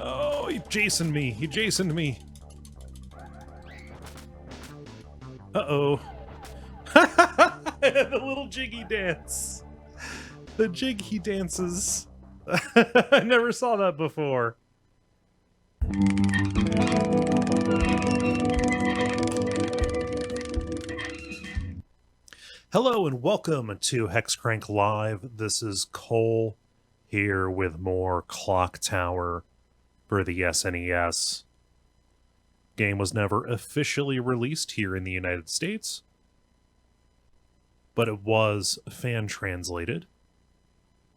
Oh, he Jasoned me. He Jasoned me. Uh-oh. The little jiggy dance. The jig he dances. I never saw that before. Hello and welcome to Hexcrank Live. This is Cole here with more Clock Tower for the SNES. Game was never officially released here in the United States, but it was fan translated.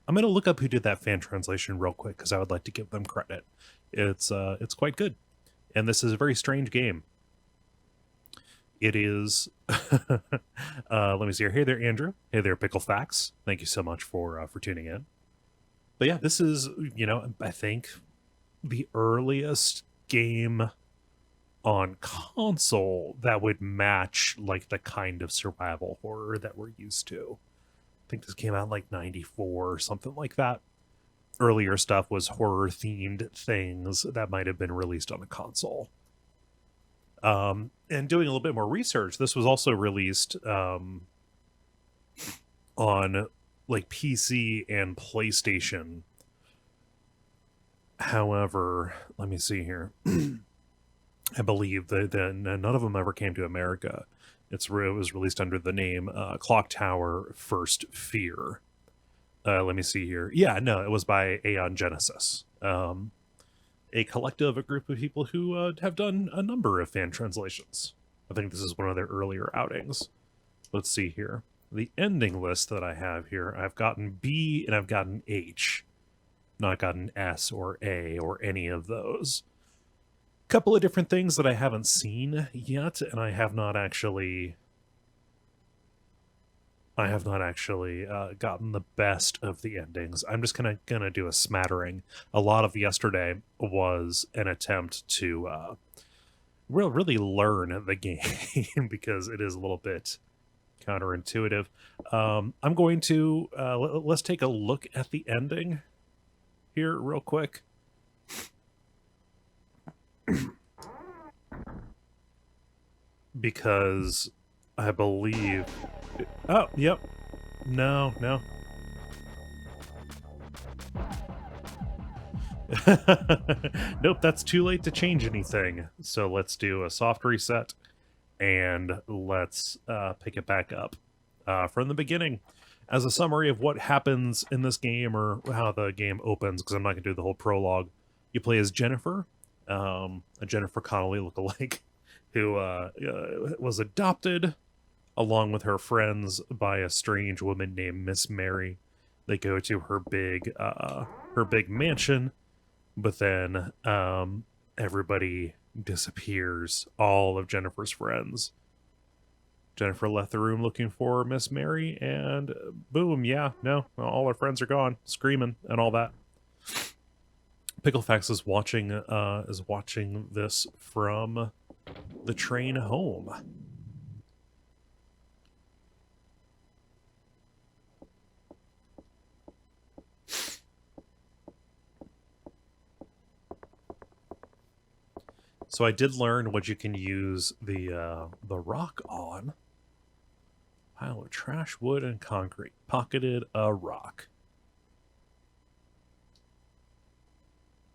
I'm going to look up who did that fan translation real quick because I would like to give them credit. It's quite good, and this is a very strange game. It is. Let me see here. Hey there, Andrew. Hey there, Pickle Facts. Thank you so much for tuning in. But yeah, this is, I think the earliest game on console that would match like the kind of survival horror that we're used to. I think this came out like 94 or something like that. Earlier stuff was horror themed things that might have been released on a console. And doing a little bit more research, this was also released on like PC and PlayStation. However, let me see here. I believe that none of them ever came to America. It was released under the name Clock Tower First Fear. Let me see here. Yeah, no, it was by Aeon Genesis. A collective, a group of people who have done a number of fan translations. I think this is one of their earlier outings. Let's see here. The ending list that I have here, I've gotten B and I've gotten H. Not gotten S or A or any of those. Couple of different things that I haven't seen yet, and I have not actually gotten the best of the endings. I'm just gonna do a smattering. A lot of yesterday was an attempt to really learn the game because it is a little bit counterintuitive. I'm going to let's take a look at the ending here real quick. Because I believe... Oh, yep. No. Nope, that's too late to change anything. So let's do a soft reset, and let's pick it back up from the beginning. As a summary of what happens in this game, or how the game opens, because I'm not going to do the whole prologue, you play as Jennifer, a Jennifer Connelly lookalike, who was adopted along with her friends by a strange woman named Miss Mary. They go to her big mansion, but then everybody disappears, all of Jennifer's friends. Jennifer left the room looking for Miss Mary, and boom, all her friends are gone, screaming and all that. Picklefax is watching this from the train home. So I did learn what you can use the rock on. Pile of trash, wood, and concrete. Pocketed a rock.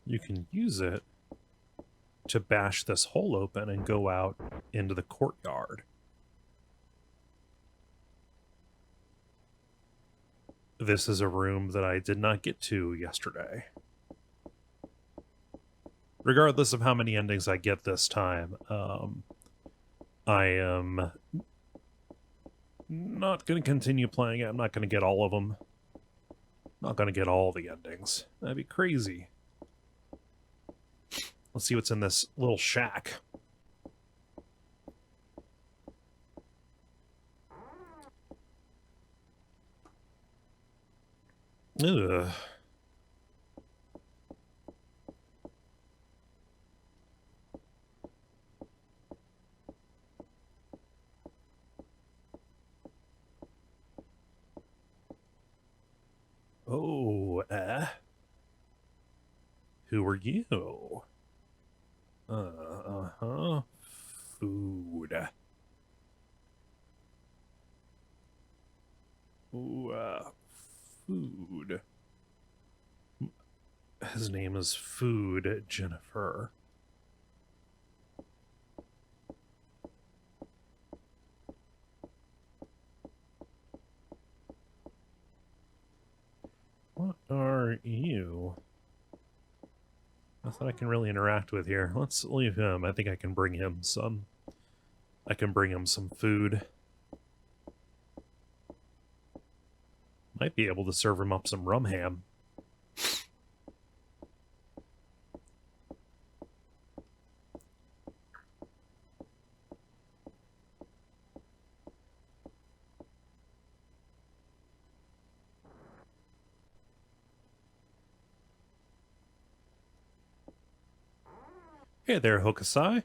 You can use it to bash this hole open and go out into the courtyard. This is a room that I did not get to yesterday. Regardless of how many endings I get this time, I am not going to continue playing it. I'm not going to get all of them. Not going to get all the endings. That'd be crazy. Let's see what's in this little shack. Ugh. Oh, who are you? Uh-huh. Food. Ooh, food. His name is Food Jennifer. What are you? Nothing I can really interact with here. Let's leave him. I think I can bring him some. I can bring him some food. Might be able to serve him up some rum ham. Hey there, Hokusai.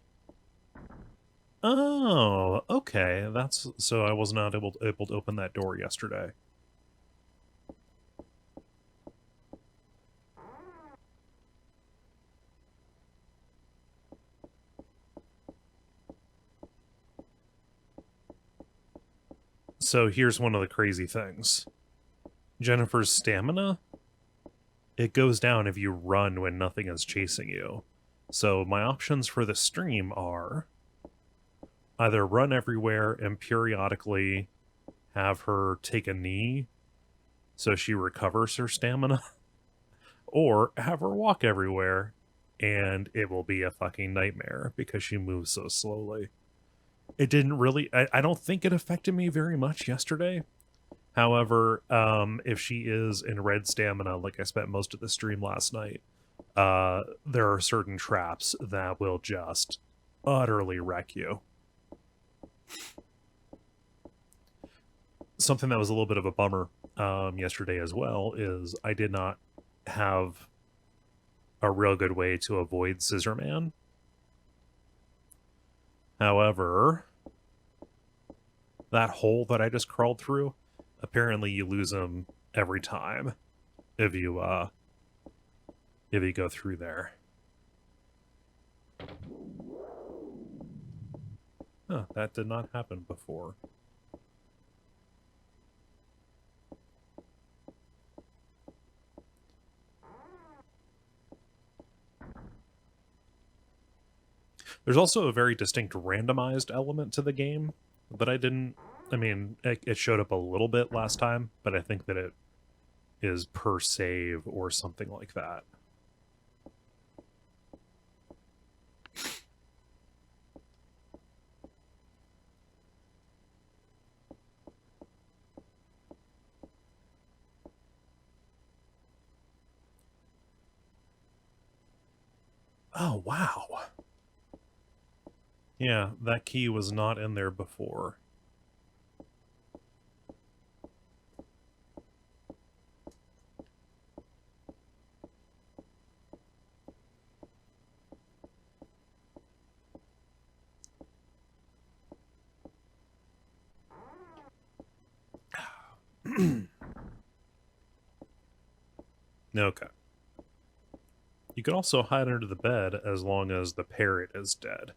Oh, okay. That's so I was not able to open that door yesterday. So here's one of the crazy things. Jennifer's stamina, it goes down if you run when nothing is chasing you. So my options for the stream are either run everywhere and periodically have her take a knee so she recovers her stamina, or have her walk everywhere and it will be a fucking nightmare because she moves so slowly. It didn't really, I don't think it affected me very much yesterday. However, if she is in red stamina, like I spent most of the stream last night, there are certain traps that will just utterly wreck you. Something that was a little bit of a bummer yesterday as well is I did not have a real good way to avoid Scissor Man. However, that hole that I just crawled through, apparently you lose him every time if you go through there. Huh, that did not happen before. There's also a very distinct randomized element to the game that I didn't... I mean, it showed up a little bit last time, but I think that it is per save or something like that. Oh, wow. Yeah, that key was not in there before. Okay. You can also hide under the bed as long as the parrot is dead.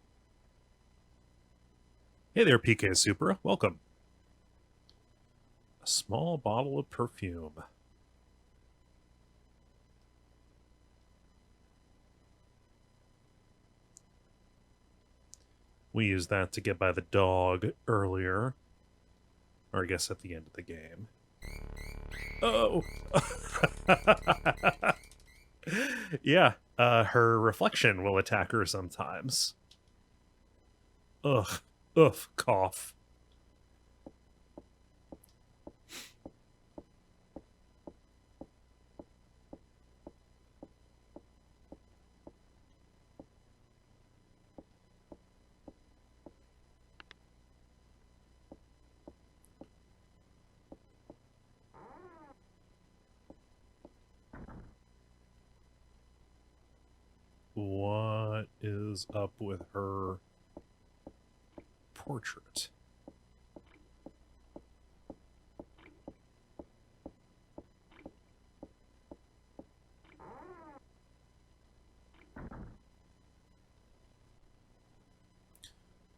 Hey there, PK Supra. Welcome. A small bottle of perfume. We used that to get by the dog earlier. Or I guess at the end of the game. Oh! Yeah, her reflection will attack her sometimes. Ugh. Ugh, cough. What is up with her portrait?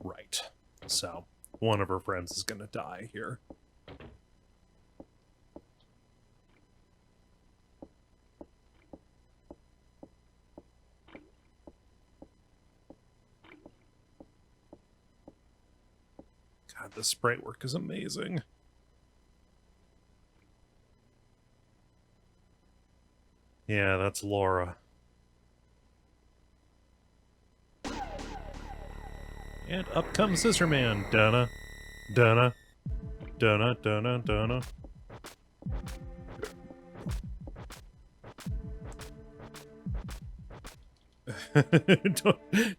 Right. So, one of her friends is going to die here. God, the sprite work is amazing. Yeah, that's Laura. And up comes Sister Man. Dunna, dunna, dunna, dunna, dunna.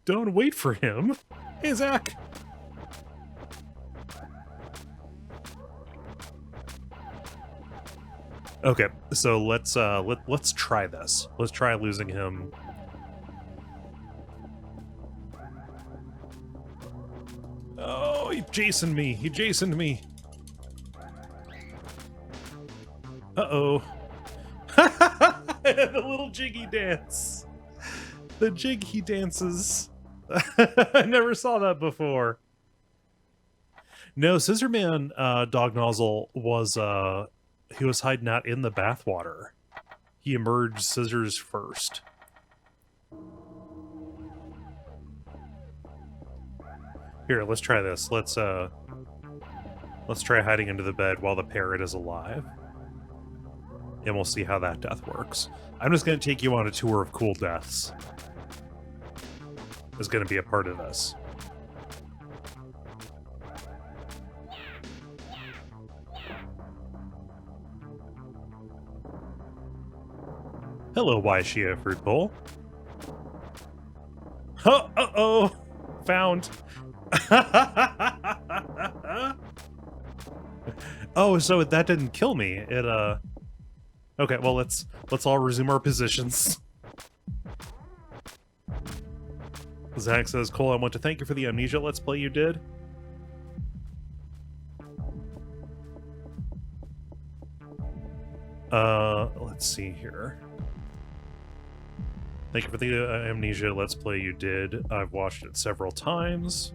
don't wait for him. Hey, Zach. Okay, so let's try this. Let's try losing him. Oh, he Jasoned me. He Jasoned me. Uh-oh. The little jiggy dance. The jig he dances. I never saw that before. No, Scissorman Dog Nozzle was he was hiding out in the bathwater. He emerged scissors first. Here, let's try this. Let's try hiding under the bed while the parrot is alive. And we'll see how that death works. I'm just going to take you on a tour of cool deaths. Is going to be a part of this. Hello, Waishia Fruit Bowl. Oh, uh-oh! Found. Oh, so that didn't kill me. It, Okay, well, let's all resume our positions. Zach says, Cole, I want to thank you for the Amnesia Let's Play you did. Let's see here. Thank you for the Amnesia Let's Play you did. I've watched it several times,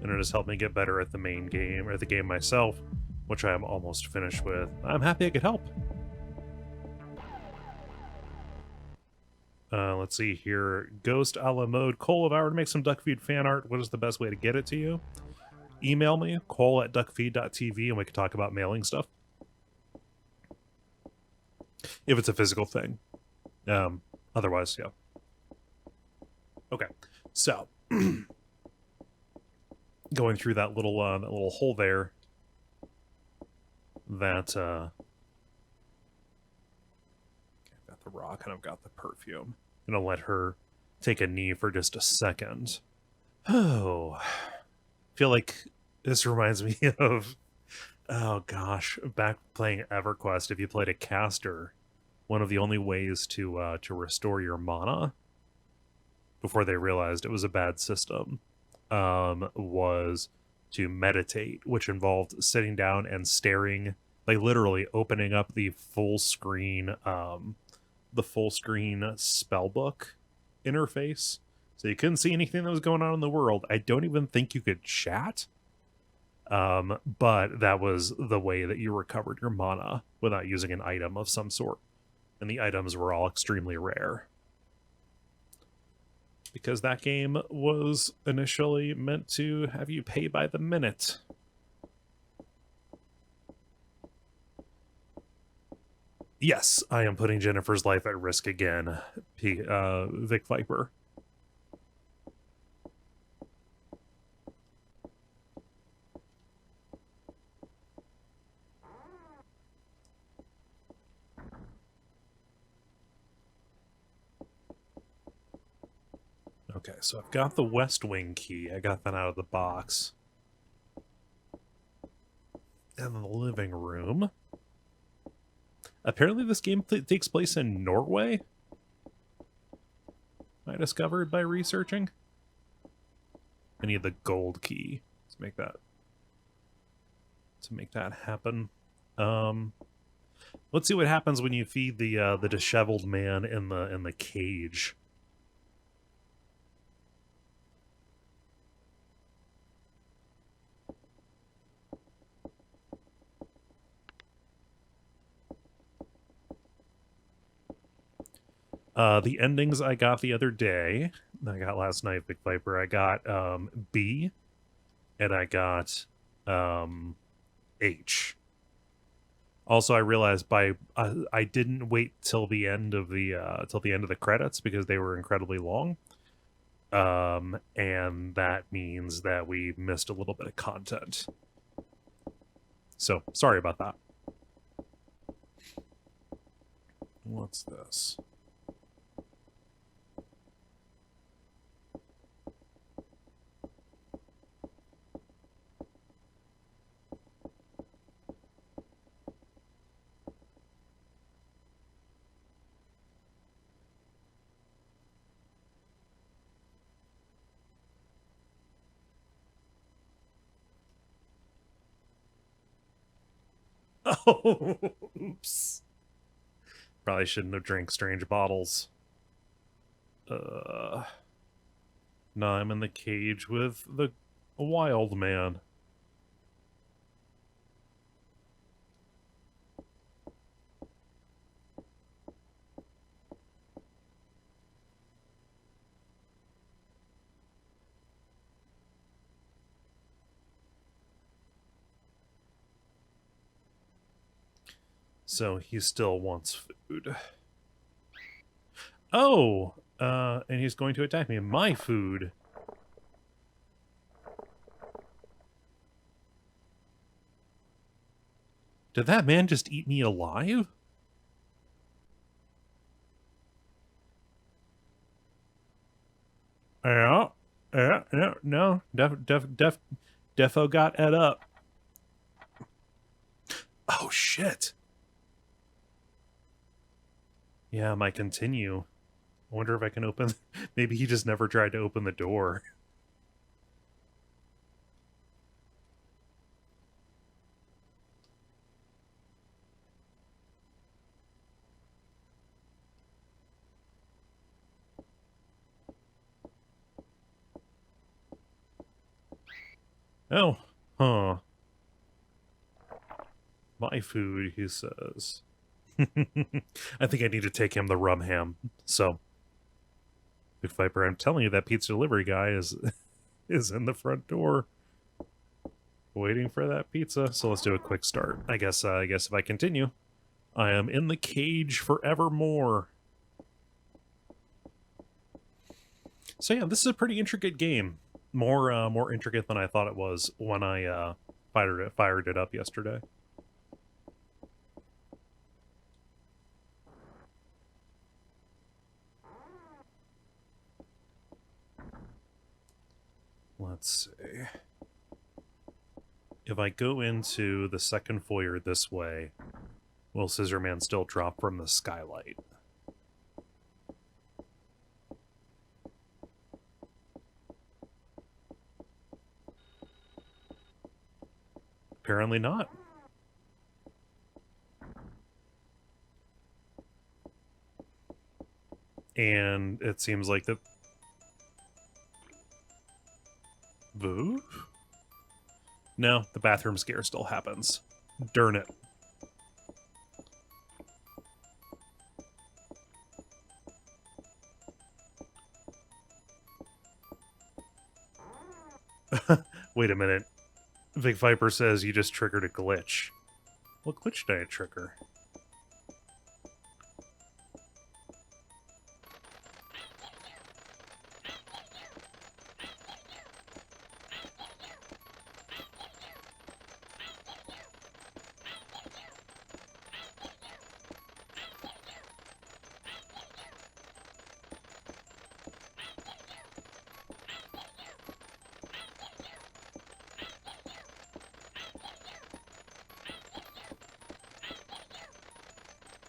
and it has helped me get better at the main game, or the game myself, which I am almost finished with. I'm happy I could help. Let's see here. Ghost a la mode. Cole, if I were to make some Duckfeed fan art, what is the best way to get it to you? Email me, Cole@Duckfeed.tv, and we can talk about mailing stuff. If it's a physical thing. Otherwise, yeah. Okay, so going through that little hole there. That I've got the rock and I've got the perfume. I'm gonna let her take a knee for just a second. Oh, I feel like this reminds me of, oh gosh, back playing EverQuest. If you played a caster, one of the only ways to restore your mana before they realized it was a bad system was to meditate, which involved sitting down and staring, like literally opening up the full screen spellbook interface, so you couldn't see anything that was going on in the world. I don't even think you could chat, but that was the way that you recovered your mana without using an item of some sort, and the items were all extremely rare. Because that game was initially meant to have you pay by the minute. Yes, I am putting Jennifer's life at risk again, Vic Viper. Okay, so I've got the West Wing key. I got that out of the box. And the living room. Apparently this game takes place in Norway. I discovered by researching. I need the gold key to make that happen. Let's see what happens when you feed the disheveled man in the cage. The endings I got the other day, I got last night, Big Viper, I got B, and I got H. Also, I realized I didn't wait till the end of the credits because they were incredibly long. And that means that we missed a little bit of content. So, sorry about that. What's this? Oh, oops. Probably shouldn't have drank strange bottles. Now I'm in the cage with the wild man. So he still wants food. Oh, and he's going to attack me. My food. Did that man just eat me alive? Yeah, no, defo got ed up. Oh, shit. Yeah, my continue. I wonder if I can open... Maybe he just never tried to open the door. Oh, huh. My food, he says. I think I need to take him the rum ham. So, Big Viper, I'm telling you that pizza delivery guy is in the front door waiting for that pizza. So let's do a quick start. I guess if I continue, I am in the cage forevermore. So yeah, this is a pretty intricate game. More intricate than I thought it was when I fired it up yesterday. Let's see. If I go into the second foyer this way, will Scissorman still drop from the skylight? Apparently not. And it seems like the... Boo? No, the bathroom scare still happens. Darn it. Wait a minute. Big Viper says you just triggered a glitch. What glitch did I trigger?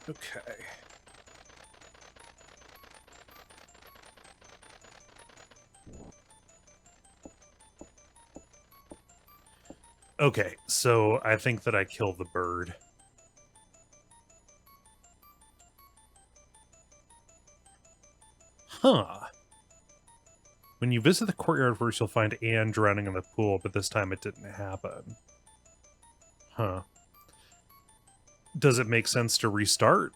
Okay. Okay, so I think that I killed the bird. Huh. When you visit the courtyard first, you'll find Anne drowning in the pool, but this time it didn't happen. Huh. Does it make sense to restart?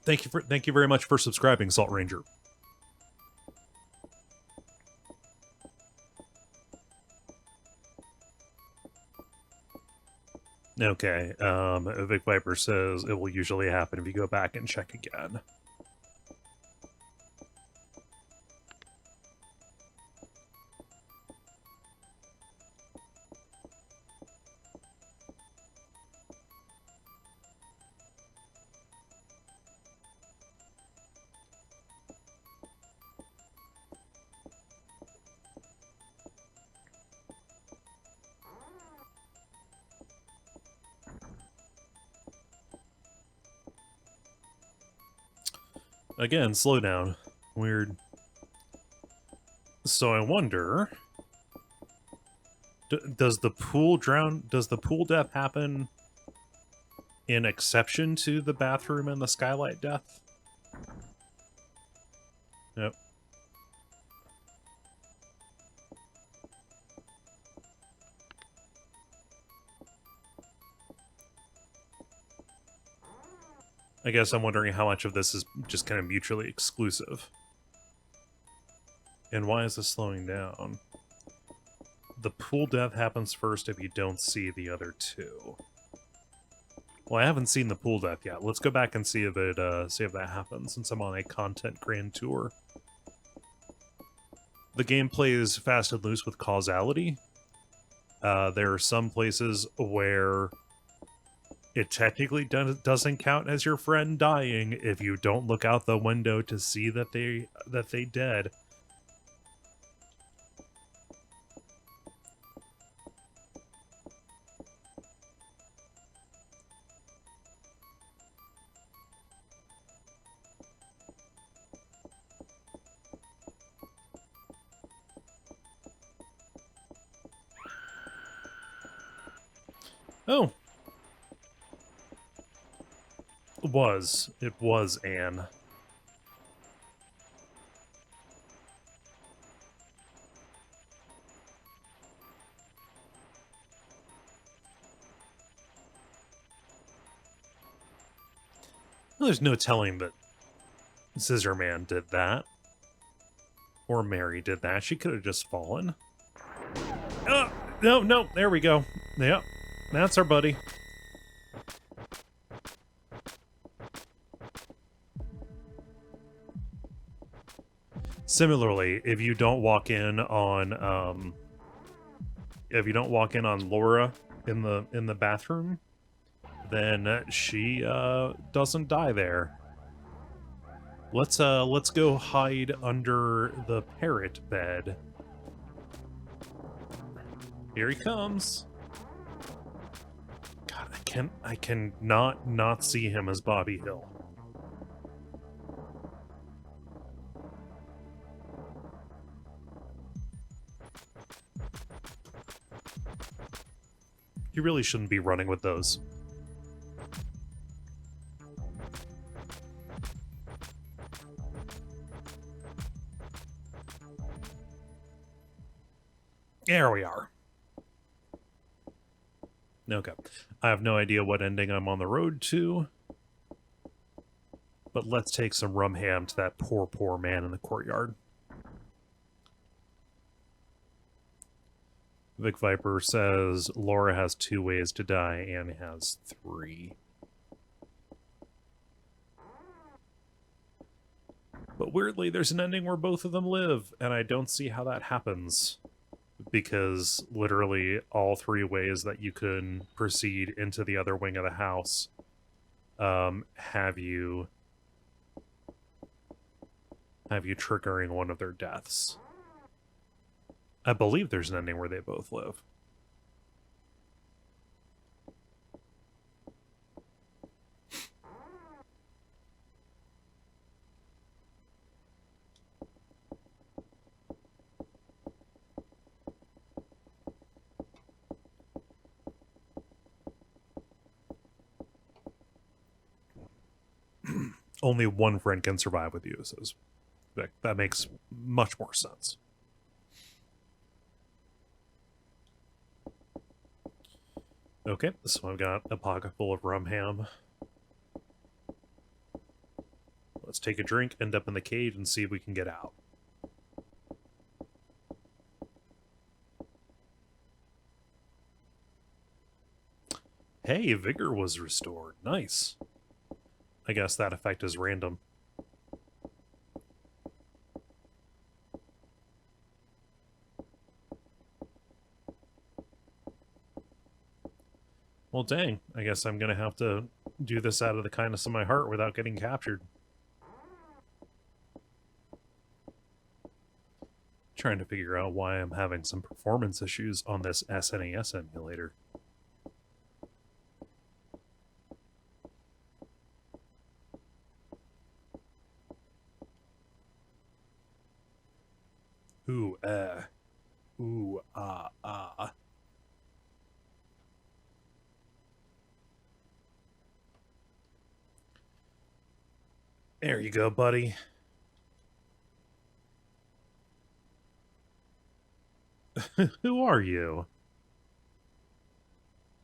Thank you very much for subscribing, Salt Ranger. Okay, Vic Viper says it will usually happen if you go back and check again. Again, slow down. Weird. So I wonder, does the pool death happen in exception to the bathroom and the skylight death? Yep. I guess I'm wondering how much of this is just kind of mutually exclusive. And why is this slowing down? The pool death happens first if you don't see the other two. Well, I haven't seen the pool death yet. Let's go back and see if that happens, since I'm on a content grand tour. The game plays fast and loose with causality. There are some places where it technically doesn't count as your friend dying if you don't look out the window to see that they dead. Oh. It was Anne. Well, there's no telling that Scissor Man did that. Or Mary did that. She could have just fallen. No, there we go. Yep, that's our buddy. Similarly, if you don't walk in on Laura in the bathroom, then she doesn't die there. Let's go hide under the parrot bed. Here he comes. God, I can not see him as Bobby Hill. You really shouldn't be running with those. There we are. Okay. I have no idea what ending I'm on the road to. But let's take some rum ham to that poor man in the courtyard. Vic Viper says Laura has 2 ways to die, Anne has 3. But weirdly, there's an ending where both of them live, and I don't see how that happens. Because literally all 3 ways that you can proceed into the other wing of the house have you triggering one of their deaths. I believe there's an ending where they both live. Only one friend can survive with you, says Vic. That makes much more sense. Okay, so I've got a pocket full of rum ham. Let's take a drink, end up in the cage, and see if we can get out. Hey, vigor was restored. Nice. I guess that effect is random. Well, dang. I guess I'm going to have to do this out of the kindness of my heart without getting captured. Trying to figure out why I'm having some performance issues on this SNES emulator. Ooh, ooh, ah. There you go, buddy. Who are you?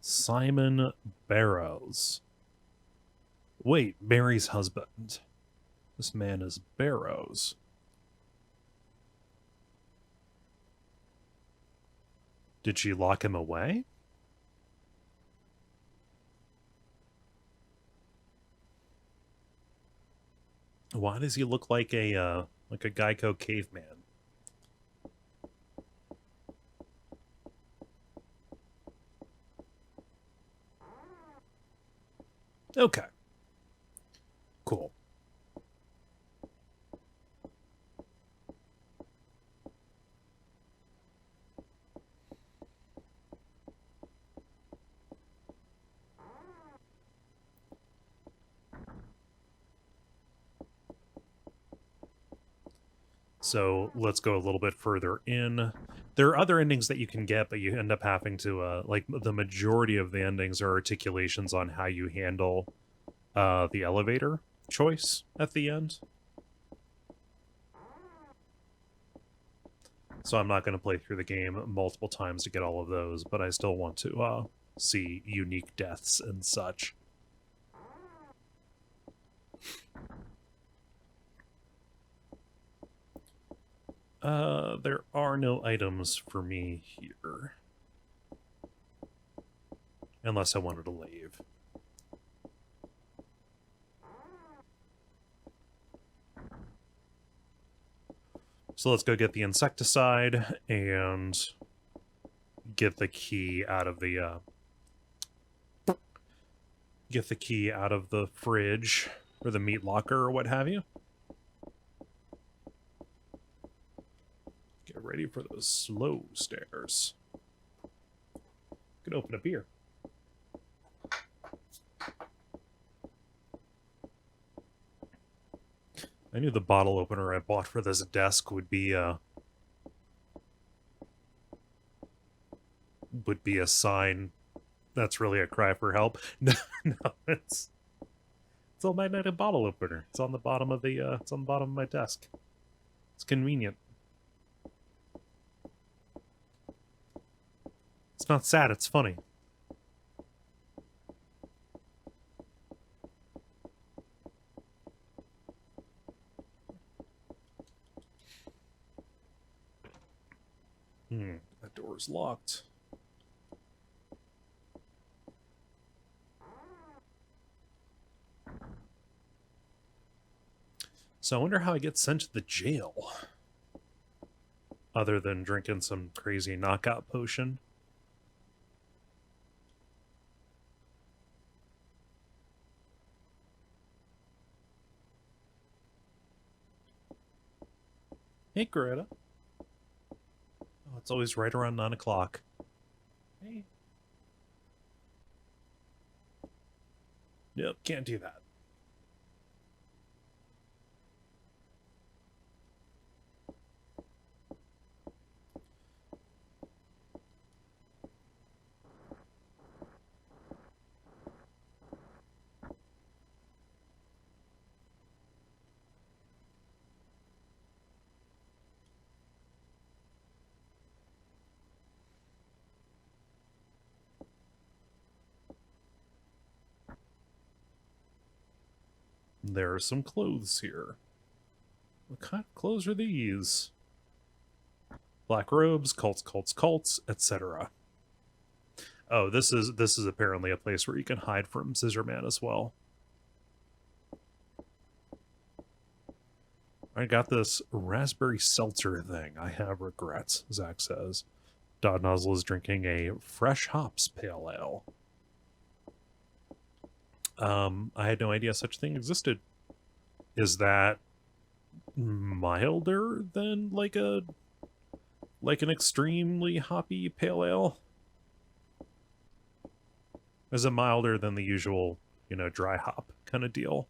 Simon Barrows. Wait, Mary's husband. This man is Barrows. Did she lock him away? Why does he look like a Geico caveman? Okay. Cool. So let's go a little bit further in. There are other endings that you can get, but you end up having to, like, the majority of the endings are articulations on how you handle the elevator choice at the end. So I'm not going to play through the game multiple times to get all of those, but I still want to see unique deaths and such. There are no items for me here. Unless I wanted to leave. So let's go get the insecticide and get the key out of the fridge or the meat locker or what have you. Get ready for those slow stairs. Could open a beer. I knew the bottle opener I bought for this desk would be a sign that's really a cry for help. No, it's a magnetic bottle opener. It's on the bottom of my desk. It's convenient. It's not sad, it's funny. That door's locked. So I wonder how I get sent to the jail. Other than drinking some crazy knockout potion. Hey, Greta. Oh, it's always right around 9 o'clock. Hey. Nope, can't do that. There are some clothes here. What kind of clothes are these? Black robes, cults, etc. Oh, this is apparently a place where you can hide from Scissor Man as well. I got this raspberry seltzer thing. I have regrets, Zach says. Dodd Nozzle is drinking a fresh hops pale ale. I had no idea such a thing existed. Is that milder than like an extremely hoppy pale ale? Is it milder than the usual, dry hop kind of deal?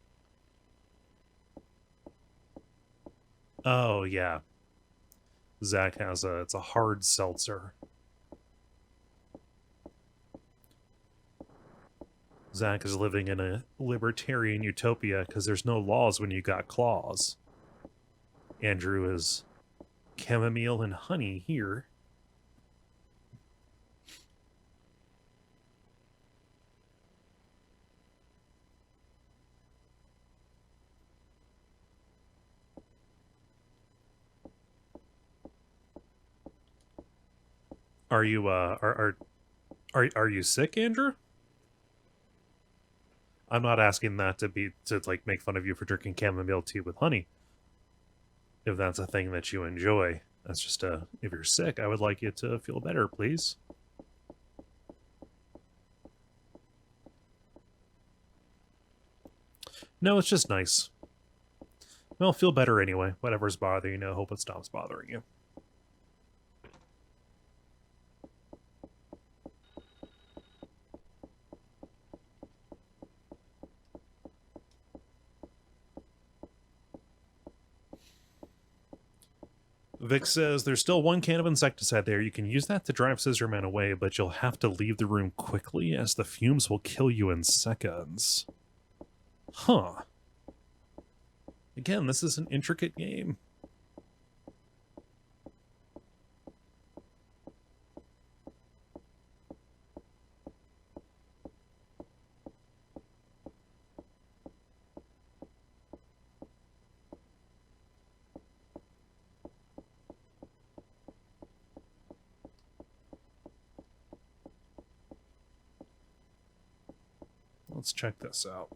Oh yeah. Zach has it's a hard seltzer. Zach is living in a libertarian utopia because there's no laws when you got claws. Andrew is chamomile and honey here. Are you are you sick, Andrew? I'm not asking that to like make fun of you for drinking chamomile tea with honey. If that's a thing that you enjoy, that's just if you're sick, I would like you to feel better, please. No, it's just nice. Well, feel better anyway. Whatever's bothering you, hope it stops bothering you. Vic says, there's still one can of insecticide there. You can use that to drive Scissorman away, but you'll have to leave the room quickly as the fumes will kill you in seconds. Huh. Again, this is an intricate game. Let's check this out.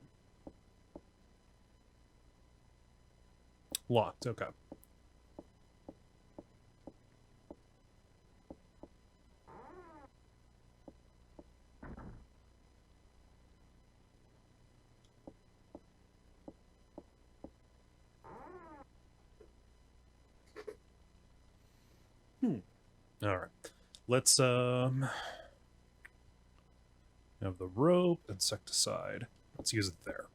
Locked, okay. All right. Let's have the rope, insecticide. Let's use it there.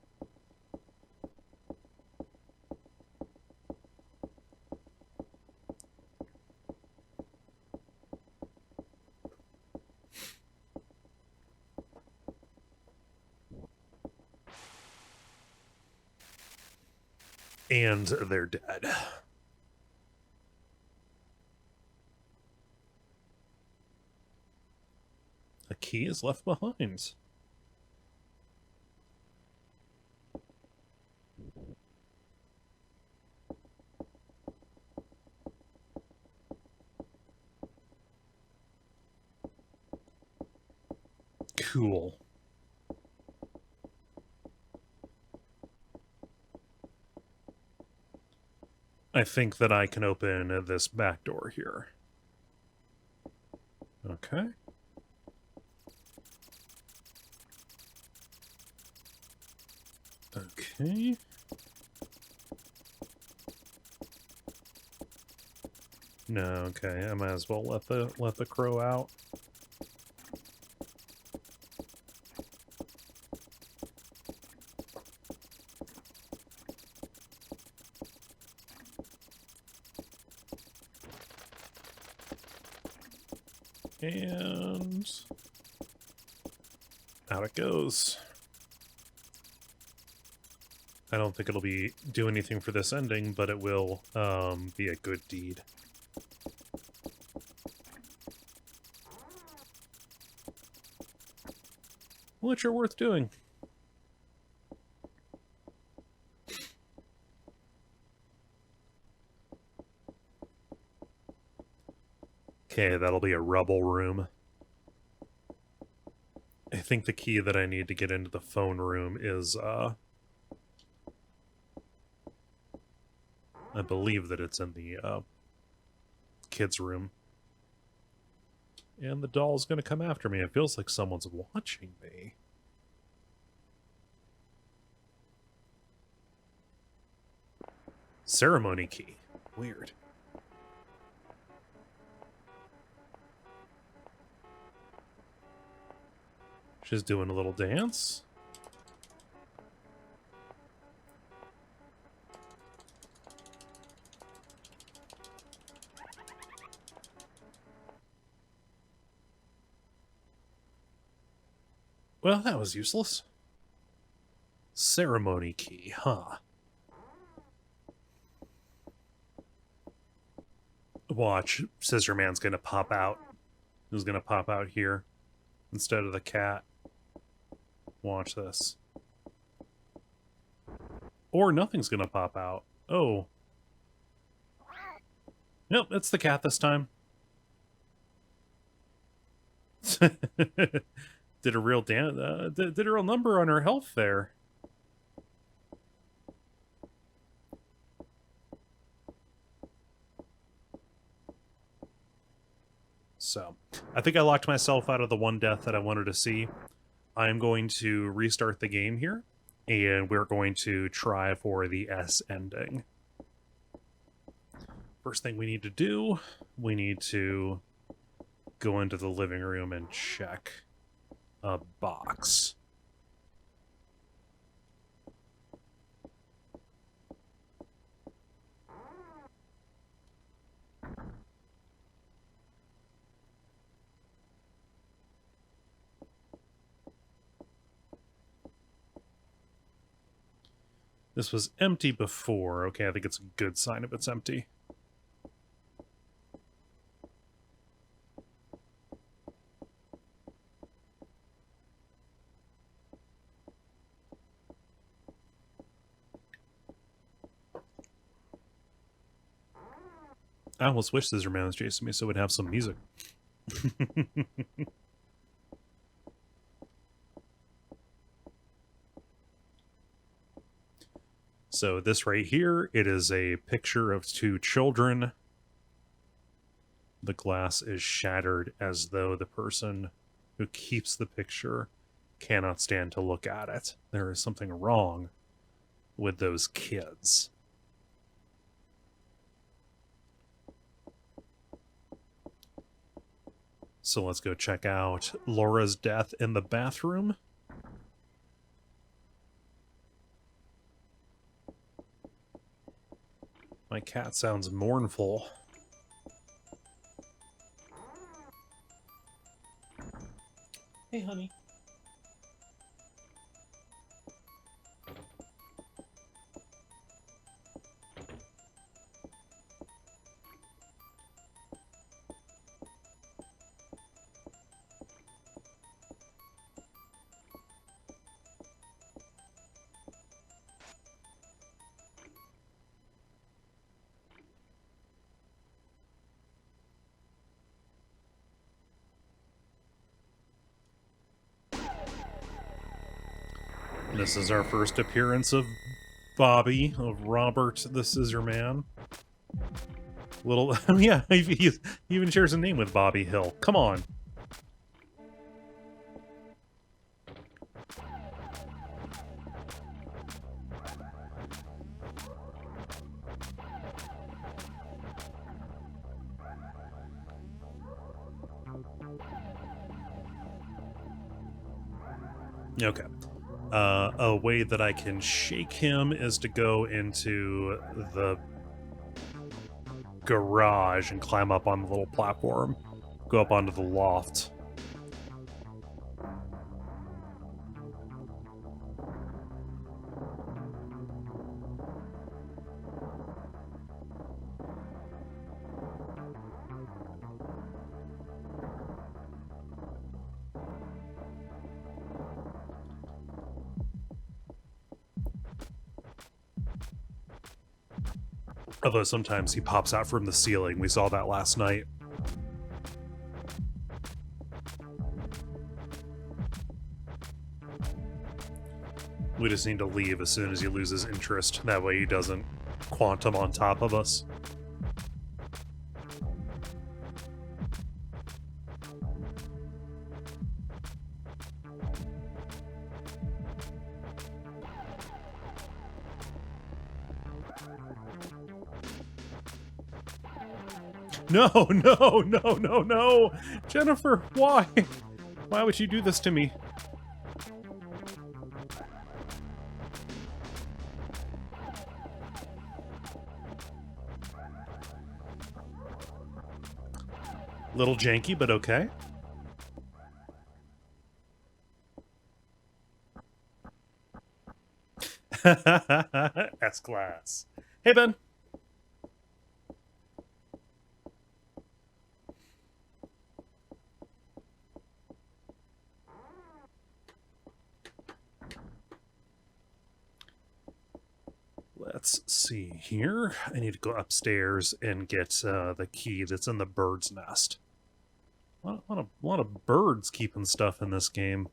And they're dead. A key is left behind. Cool. I think that I can open this back door here. Okay. Okay. No, okay. I might as well let the crow out. And out it goes. I don't think it'll do anything for this ending, but it will be a good deed. Which are worth doing. Okay, that'll be a rubble room. I think the key that I need to get into the phone room is, I believe that it's in the, kids' room. And the doll's gonna come after me. It feels like someone's watching me. Ceremony key. Weird. She's doing a little dance. Well, that was useless. Ceremony key, huh? Watch, Scissor Man's gonna pop out. He's gonna pop out here instead of the cat. Watch this. Or nothing's gonna pop out. Oh. Nope, it's the cat this time. Did a real did a real number on her health there. So, I think I locked myself out of the one death that I wanted to see. I'm going to restart the game here, and we're going to try for the S ending. First thing we need to do, we need to go into the living room and check a box. This was empty before. Okay, I think it's a good sign if it's empty. I almost wish Scissor Man was chasing me so we'd have some music. So this right here, it is a picture of two children. The glass is shattered as though the person who keeps the picture cannot stand to look at it. There is something wrong with those kids. So let's go check out Laura's death in the bathroom. My cat sounds mournful. Hey, honey. This is our first appearance of Bobby, of Robert the Scissor Man. Little, oh yeah, he even shares a name with Bobby Hill. Come on. Okay. A way that I can shake him is to go into the garage and climb up on the little platform. Go up onto the loft. Although sometimes he pops out from the ceiling. We saw that last night. We just need to leave as soon as he loses interest. That way he doesn't quantum on top of us. No, no, no, no, no! Jennifer, why? Why would you do this to me? Little janky, but okay. S-Class. Hey, Ben. Let's see here. I need to go upstairs and get the key that's in the bird's nest. A lot of birds keeping stuff in this game.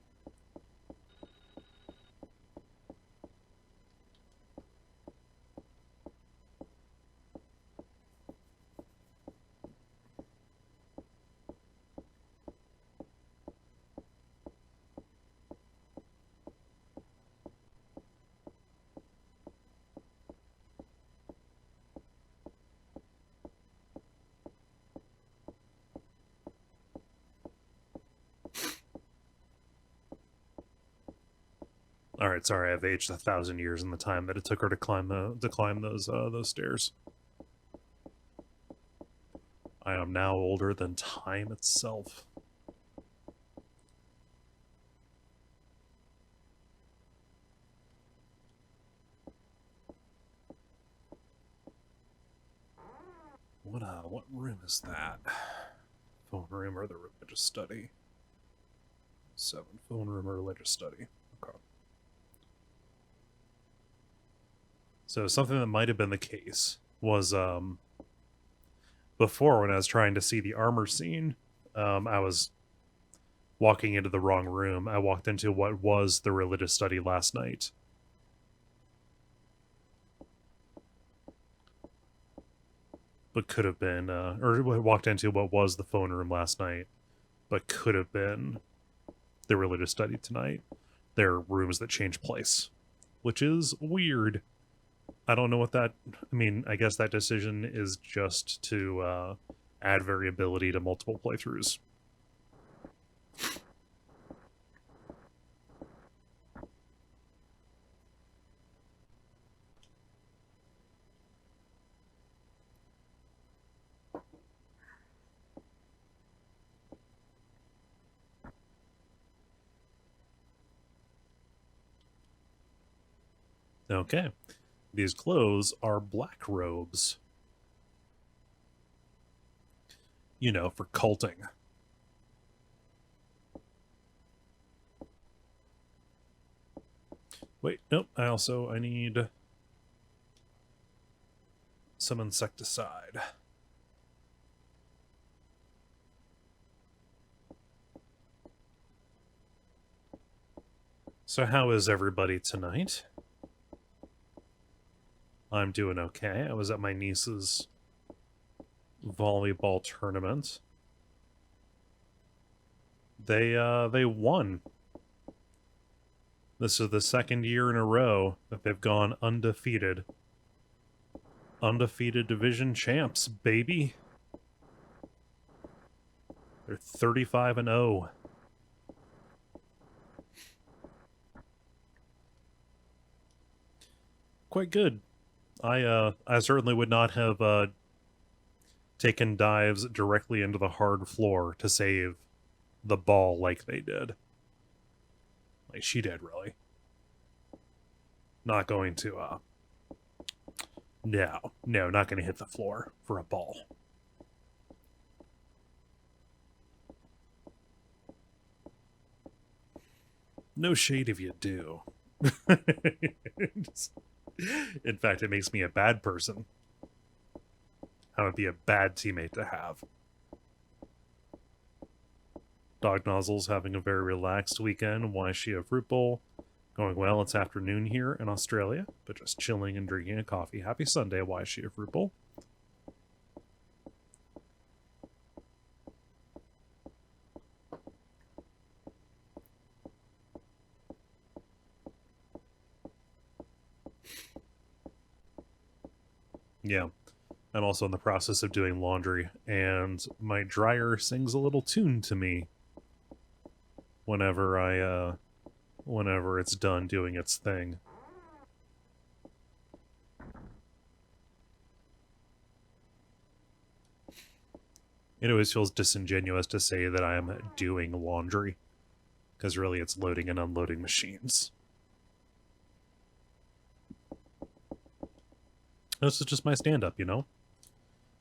All right, sorry, I've aged 1,000 years in the time that it took her to climb those stairs. I am now older than time itself. What room is that? Phone room or the religious study? 7. Phone room or religious study. Okay. So something that might have been the case was before, when I was trying to see the armor scene, I was walking into the wrong room. I walked into what was the religious study last night. But could have been, or walked into what was the phone room last night, but could have been the religious study tonight. There are rooms that change place, which is weird. I don't know what that... I mean, I guess that decision is just to add variability to multiple playthroughs. Okay. These clothes are black robes. You know, for culting. Wait, nope. I need some insecticide. So how is everybody tonight? I'm doing okay. I was at my niece's volleyball tournament. They won. This is the second year in a row that they've gone undefeated. Undefeated division champs, baby. They're 35-0. Quite good. I certainly would not have taken dives directly into the hard floor to save the ball like they did. Like she did, really. Not going to, no, not going to hit the floor for a ball. No shade if you do. In fact, it makes me a bad person. I would be a bad teammate to have. Dog Nozzle's having a very relaxed weekend. Why is she a fruit bowl? Going well. It's afternoon here in Australia, but just chilling and drinking a coffee. Happy Sunday, Why She a Fruit Bowl? Yeah. I'm also in the process of doing laundry, and my dryer sings a little tune to me whenever whenever it's done doing its thing. It always feels disingenuous to say that I'm doing laundry, because really it's loading and unloading machines. This is just my stand-up, you know?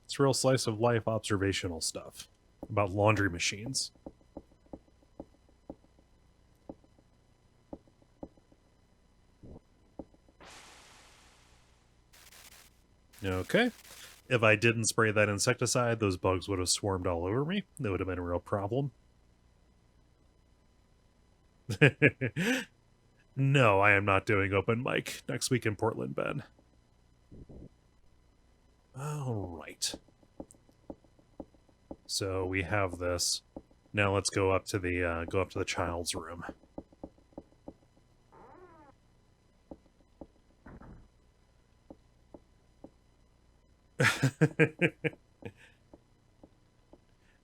It's real slice of life observational stuff about laundry machines. Okay. If I didn't spray that insecticide, those bugs would have swarmed all over me. That would have been a real problem. No, I am not doing open mic next week in Portland, Ben. All right. So we have this. Now let's go up to the child's room.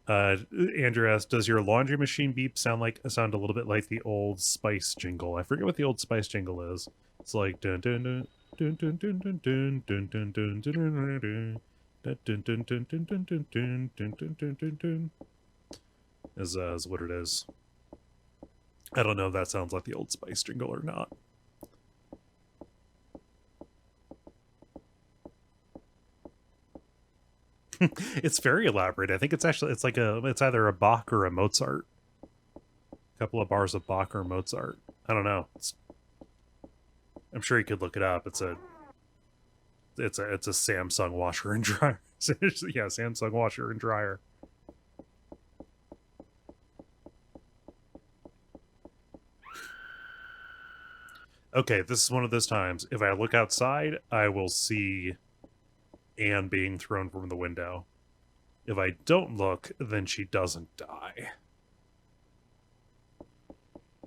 Andrew asks, does your laundry machine beep sound a little bit like the Old Spice jingle? I forget what the Old Spice jingle is. It's like dun dun dun dun dun dun dun dun dun dun dun dun dun is what it is. I don't know if that sounds like the Old Spice jingle or not. It's very elaborate. I think it's either a Bach or a Mozart. A couple of bars of Bach or Mozart. I don't know. I'm sure you could look it up. It's a Samsung washer and dryer. Yeah, Samsung washer and dryer. Okay, this is one of those times. If I look outside, I will see Anne being thrown from the window. If I don't look, then she doesn't die.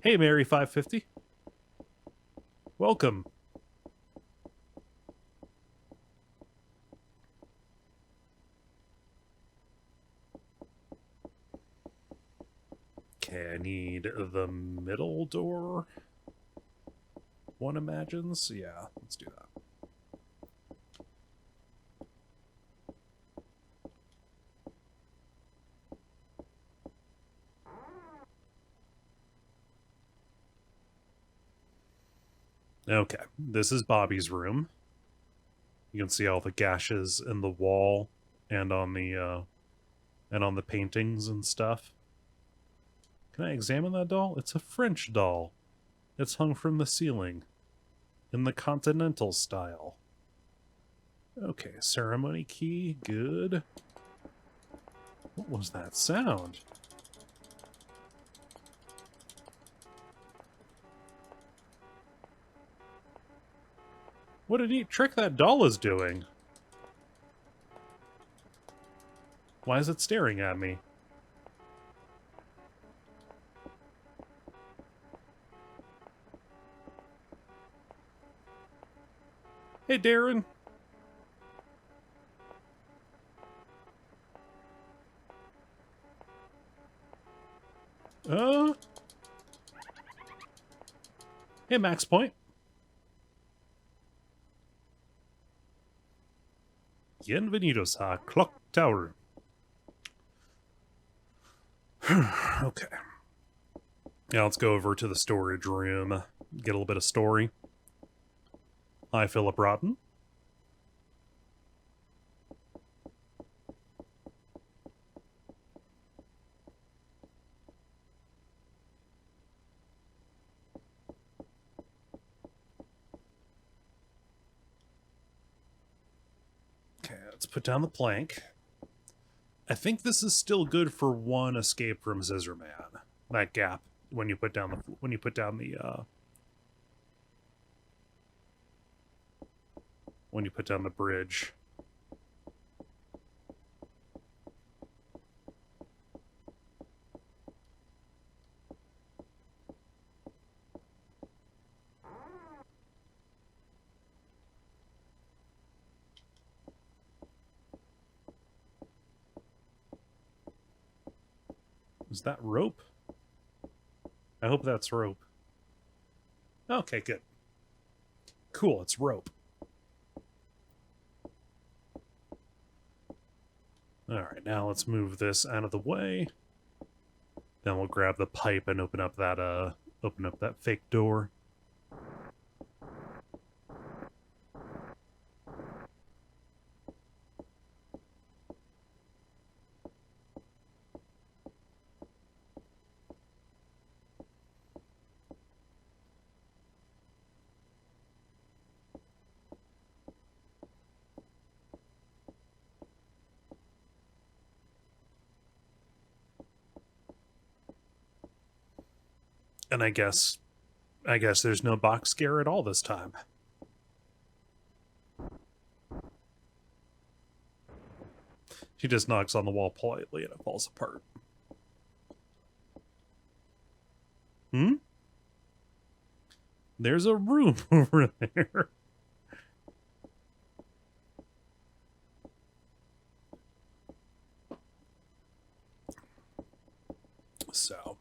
Hey, Mary 550. Welcome. Okay, I need the middle door. One imagines? Yeah, let's do that. Okay, this is Bobby's room. You can see all the gashes in the wall and on the paintings and stuff. Can I examine that doll? It's a French doll. It's hung from the ceiling in the continental style. Okay, ceremony key, good. What was that sound? What a neat trick that doll is doing. Why is it staring at me? Hey, Darren. Hey, Max Point. Bienvenidos a Clock Tower. Okay. Now let's go over to the storage room. Get a little bit of story. Hi, Philip Rotten. Okay, let's put down the plank. I think this is still good for one escape from Scissorman. That gap when you put down the when you put down the bridge. Is that rope? I hope that's rope. Okay, good. Cool, it's rope. Alright, now let's move this out of the way. Then we'll grab the pipe and open up that fake door. And I guess there's no box scare at all this time. She just knocks on the wall politely and it falls apart. There's a room over there. So,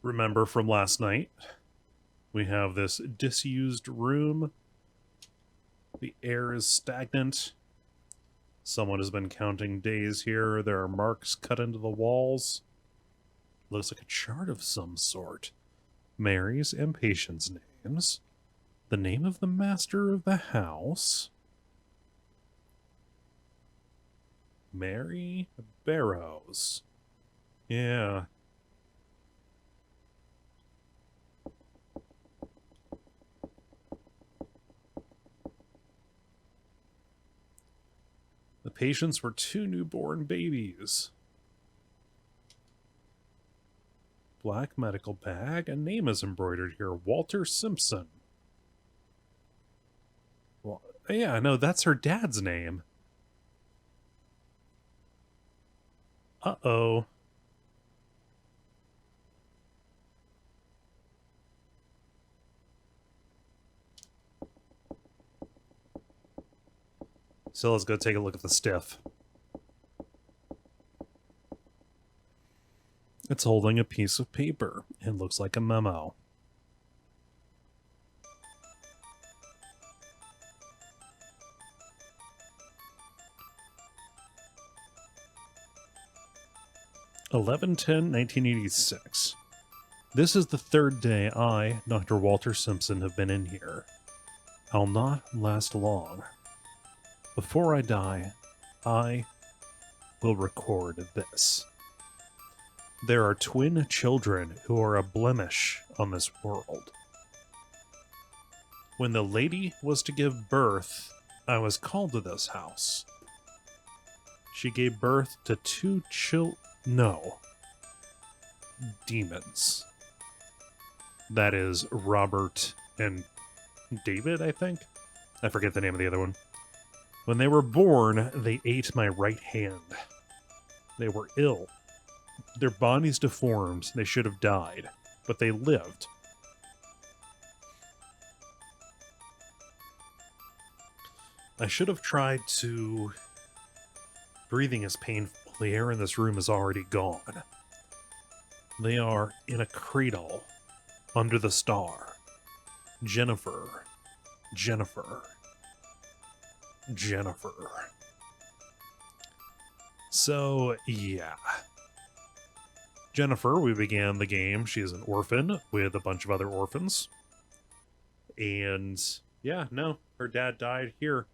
remember from last night, we have this disused room. The air is stagnant. Someone has been counting days here. There are marks cut into the walls. Looks like a chart of some sort. Mary's and patients' names. The name of the master of the house. Mary Barrows. Yeah. The patients were 2 newborn babies. Black medical bag. A name is embroidered here. Walter Simpson. Well, yeah, no, that's her dad's name. Uh-oh. So let's go take a look at the stiff. It's holding a piece of paper. It looks like a memo. (11/10/1986). This is the 3rd day I, Dr. Walter Simpson, have been in here. I'll not last long. Before I die, I will record this. There are twin children who are a blemish on this world. When the lady was to give birth, I was called to this house. She gave birth to 2 demons. That is Robert and David, I think? I forget the name of the other one. When they were born, they ate my right hand. They were ill. Their bodies deformed. They should have died, but they lived. I should have tried to... Breathing is painful. The air in this room is already gone. They are in a cradle under the star. Jennifer. So, yeah. Jennifer, we began the game. She is an orphan with a bunch of other orphans. And, yeah, no, her dad died here,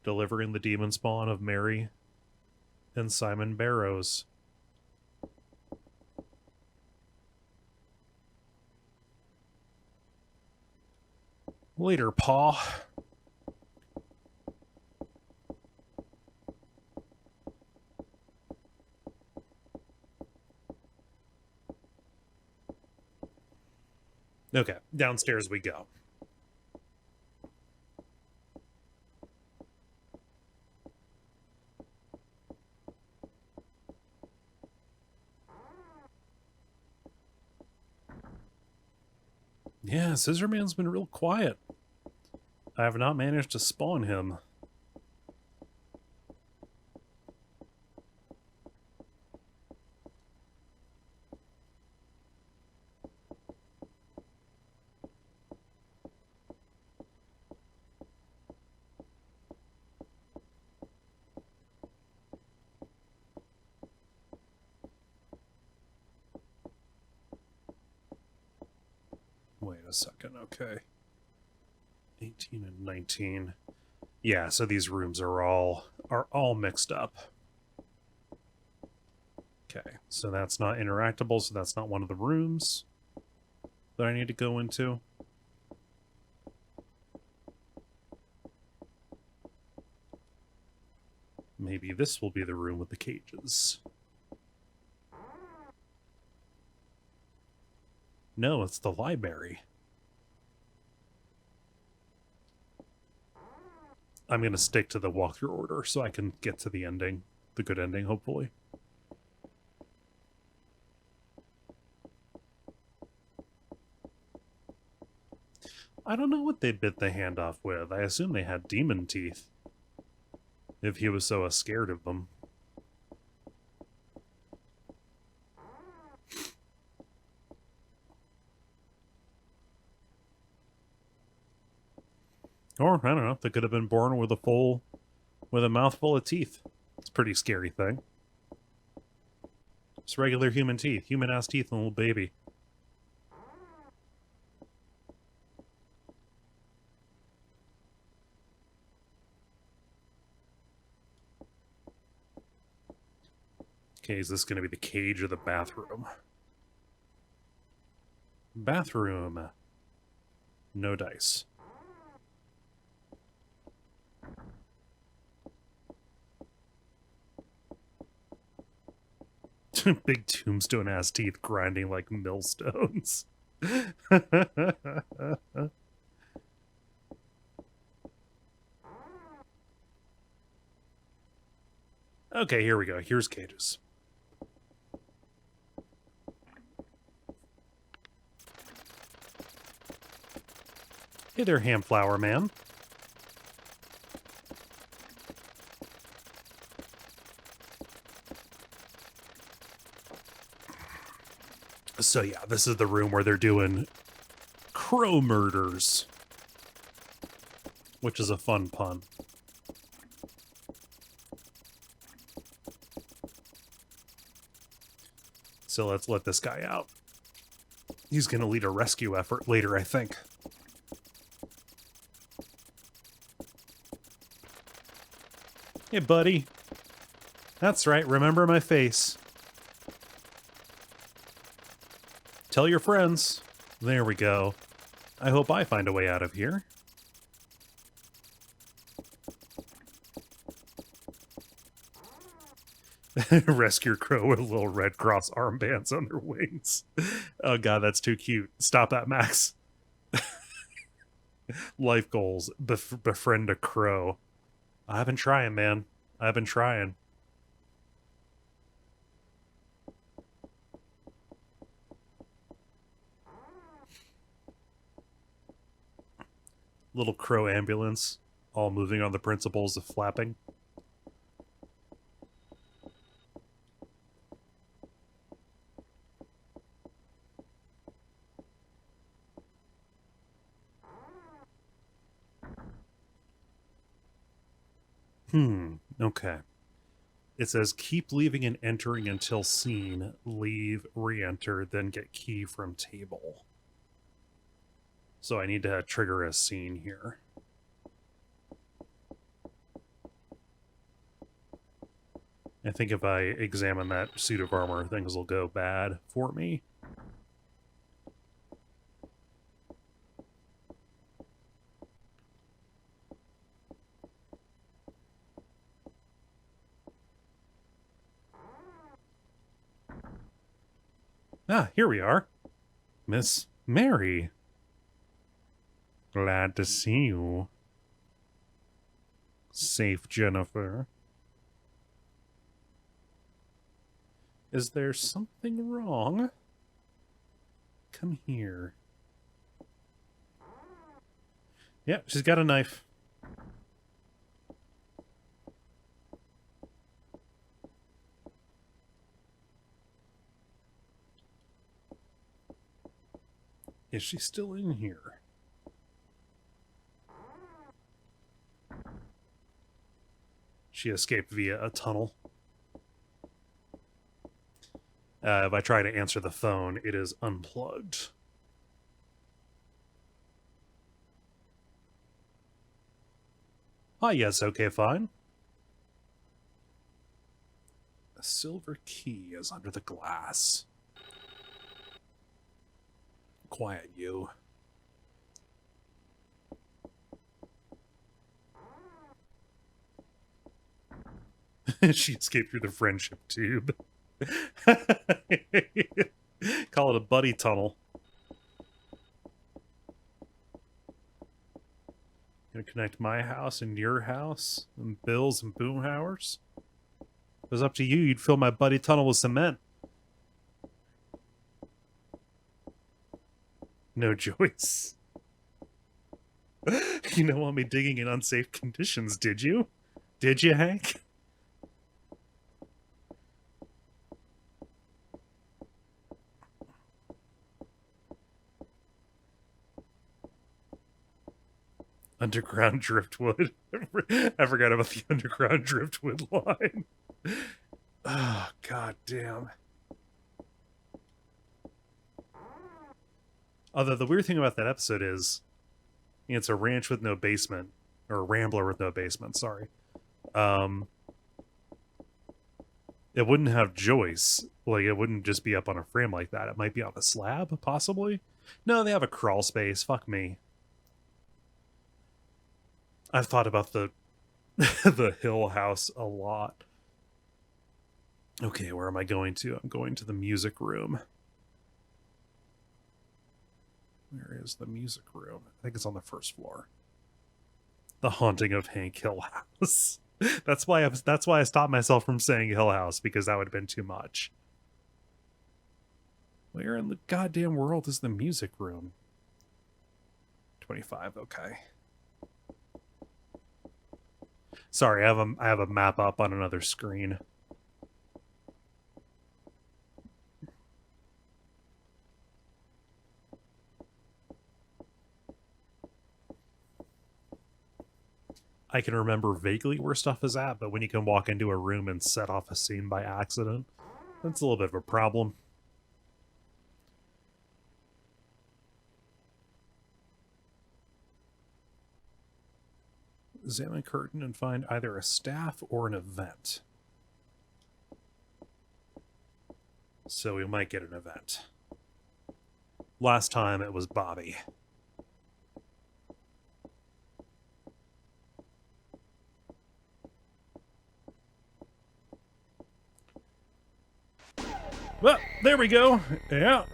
delivering the demon spawn of Mary and Simon Barrows. Later, Pa. Okay, downstairs we go. Yeah, Scissorman's been real quiet. I have not managed to spawn him. Wait a second, okay. 18 and 19. Yeah, so these rooms are all mixed up. Okay, so that's not interactable, so that's not one of the rooms that I need to go into. Maybe this will be the room with the cages. No, it's the library. I'm going to stick to the walkthrough order so I can get to the ending. The good ending, hopefully. I don't know what they bit the hand off with. I assume they had demon teeth. If he was so scared of them. Or, I don't know, they could have been born with a mouthful of teeth. It's a pretty scary thing. Just regular human teeth. Human-ass teeth and a little baby. Okay, is this going to be the cage or the bathroom? Bathroom. No dice. Big tombstone-ass teeth grinding like millstones. Okay, here we go. Here's cages. Hey there, Hamflower Man. So yeah, this is the room where they're doing crow murders. Which is a fun pun. So let's let this guy out. He's going to lead a rescue effort later, I think. Hey, buddy. That's right, remember my face. Tell your friends. There we go. I hope I find a way out of here. Rescue crow with little Red Cross armbands on their wings. Oh god, that's too cute. Stop that, Max. Life goals. Befriend a crow. I've been trying, man. I've been trying. Little crow ambulance, all moving on the principles of flapping. Okay. It says keep leaving and entering until seen. Leave, re-enter, then get key from table. So I need to trigger a scene here. I think if I examine that suit of armor, things will go bad for me. Ah, here we are. Miss Mary. Glad to see you. Safe, Jennifer. Is there something wrong? Come here. Yeah, she's got a knife. Is she still in here? She escaped via a tunnel. If I try to answer the phone, it is unplugged. Ah, yes, okay, fine. A silver key is under the glass. Quiet, you. She escaped through the friendship tube. Call it a buddy tunnel. Gonna connect my house and your house and Bill's and Boomhauer's. If it was up to you, you'd fill my buddy tunnel with cement. No, Joyce. You don't want me digging in unsafe conditions, did you? Did you, Hank? Underground driftwood. I forgot about the underground driftwood line. Oh, god damn. Although the weird thing about that episode is it's a ranch with no basement, or a rambler with no basement, sorry. It wouldn't have Joyce. Like, it wouldn't just be up on a frame like that. It might be on a slab, possibly. No, they have a crawl space. Fuck me. I've thought about the the Hill House a lot. Okay, where am I going to? I'm going to the music room. Where is the music room? I think it's on the first floor. The Haunting of Hank Hill House. That's why I stopped myself from saying Hill House, because that would have been too much. Where in the goddamn world is the music room? 25, okay. Sorry, I have a map up on another screen. I can remember vaguely where stuff is at, but when you can walk into a room and set off a scene by accident, that's a little bit of a problem. Examine curtain and find either a staff or an event. So we might get an event. Last time it was Bobby. Well, there we go. Yeah.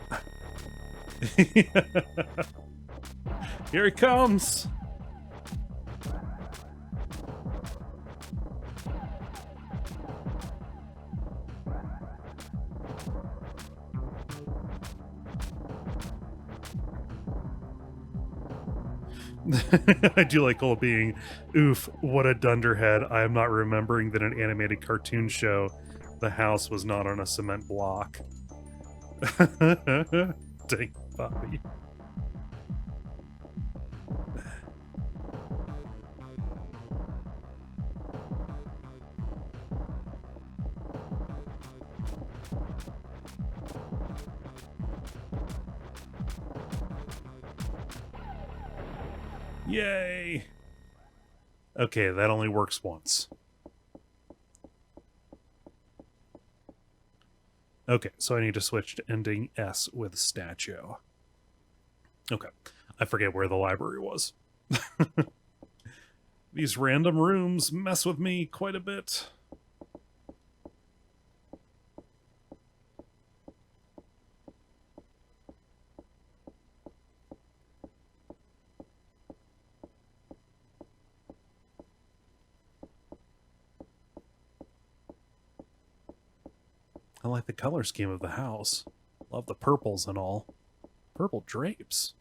Here he comes. I do like Cole being, oof, what a dunderhead. I am not remembering that an animated cartoon show, the house was not on a cement block. Dang, Bobby. Yay! Okay, that only works once. Okay, so I need to switch to ending S with statue. Okay, I forget where the library was. These random rooms mess with me quite a bit. I like the color scheme of the house. Love the purples and all. Purple drapes.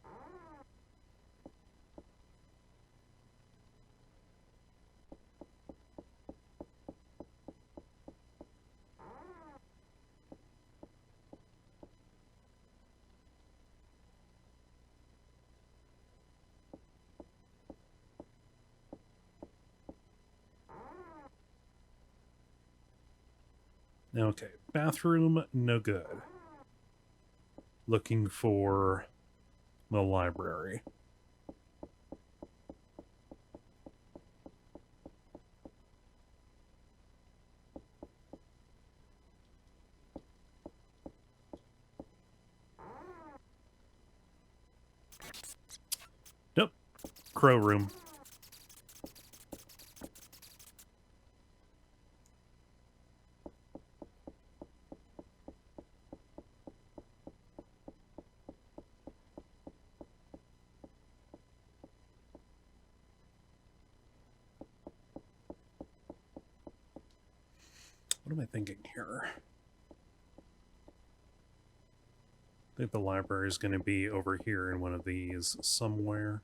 Okay, bathroom, no good. Looking for the library. Nope, crow room. What am I thinking here? I think the library is going to be over here in one of these somewhere.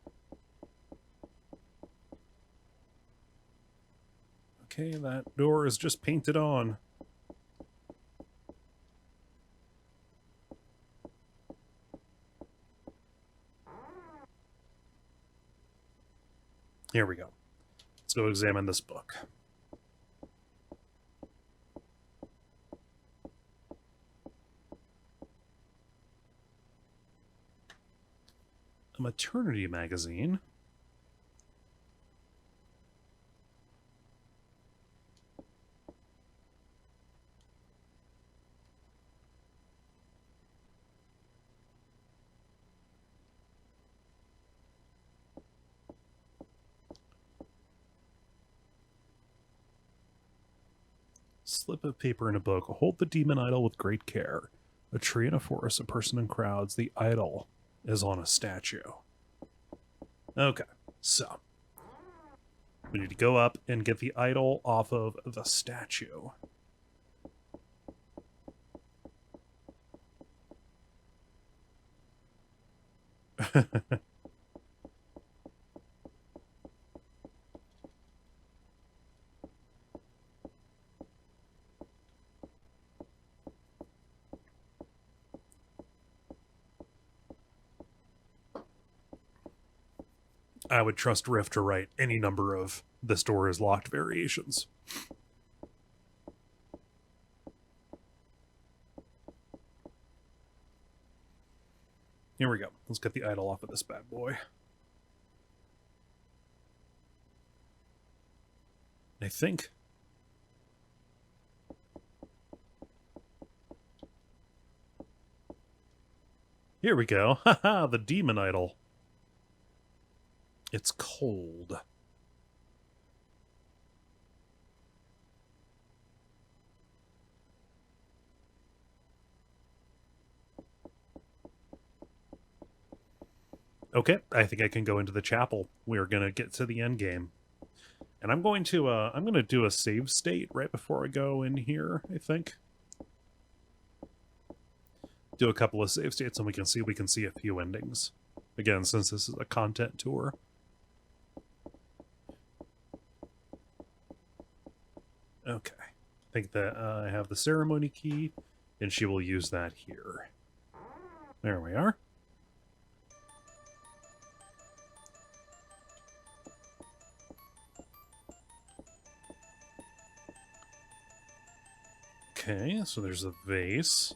Okay, that door is just painted on. Here we go. Let's go examine this book. A maternity magazine. Slip of paper in a book. Hold the demon idol with great care. A tree in a forest, a person in crowds. The idol is on a statue. Okay, so we need to go up and get the idol off of the statue. I would trust Riff to write any number of "this door is locked" variations. Here we go. Let's get the idol off of this bad boy. I think here we go. Haha, the demon idol. It's cold. Okay, I think I can go into the chapel. We're gonna get to the end game, and I'm going to do a save state right before I go in here. I think do a couple of save states, and we can see a few endings. Again, since this is a content tour. Okay, I think that I have the ceremony key, and she will use that here. There we are. Okay, so there's a vase.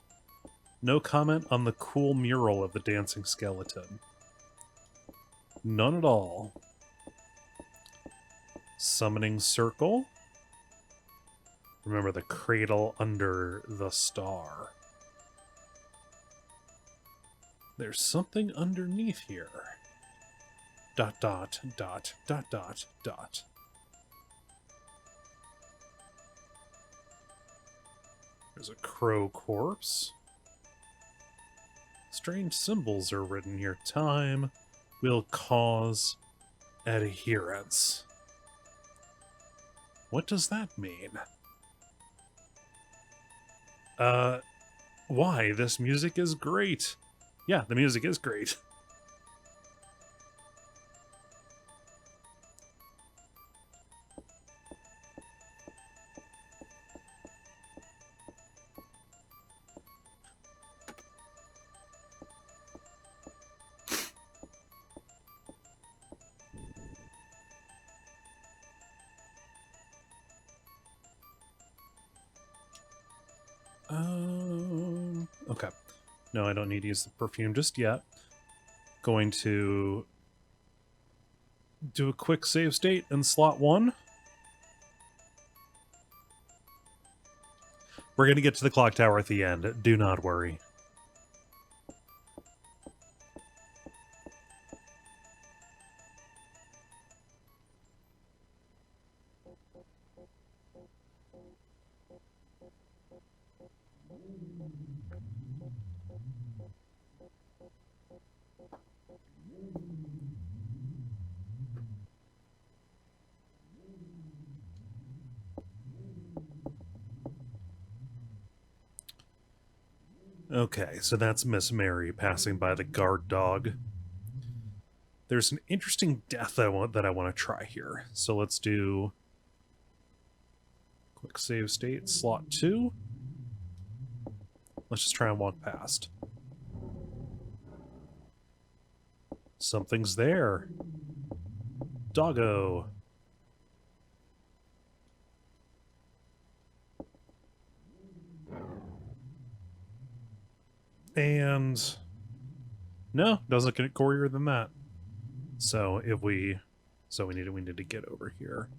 No comment on the cool mural of the dancing skeleton. None at all. Summoning circle. Remember the cradle under the star. There's something underneath here. Dot, dot, dot, dot, dot, dot. There's a crow corpse. Strange symbols are written here. Time will cause adherence. What does that mean? Why? This music is great. Yeah, the music is great. No, I don't need to use the perfume just yet. Going to do a quick save state in slot 1. We're going to get to the clock tower at the end. Do not worry. Okay, so that's Miss Mary passing by the guard dog. There's an interesting death that I want to try here. So let's do quick save state, slot 2. Let's just try and walk past. Something's there. Doggo. And no, doesn't get gorier than that. So we need to get over here.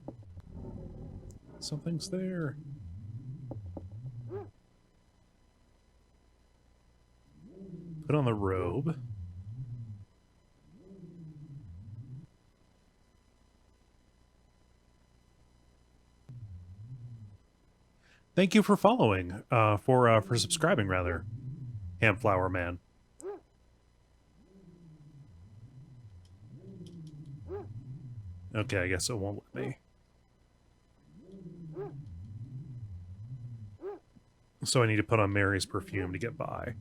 Something's there. Put on the robe. Thank you for following, for subscribing rather, Hamflower Man. Okay, I guess it won't let me. So I need to put on Mary's perfume to get by.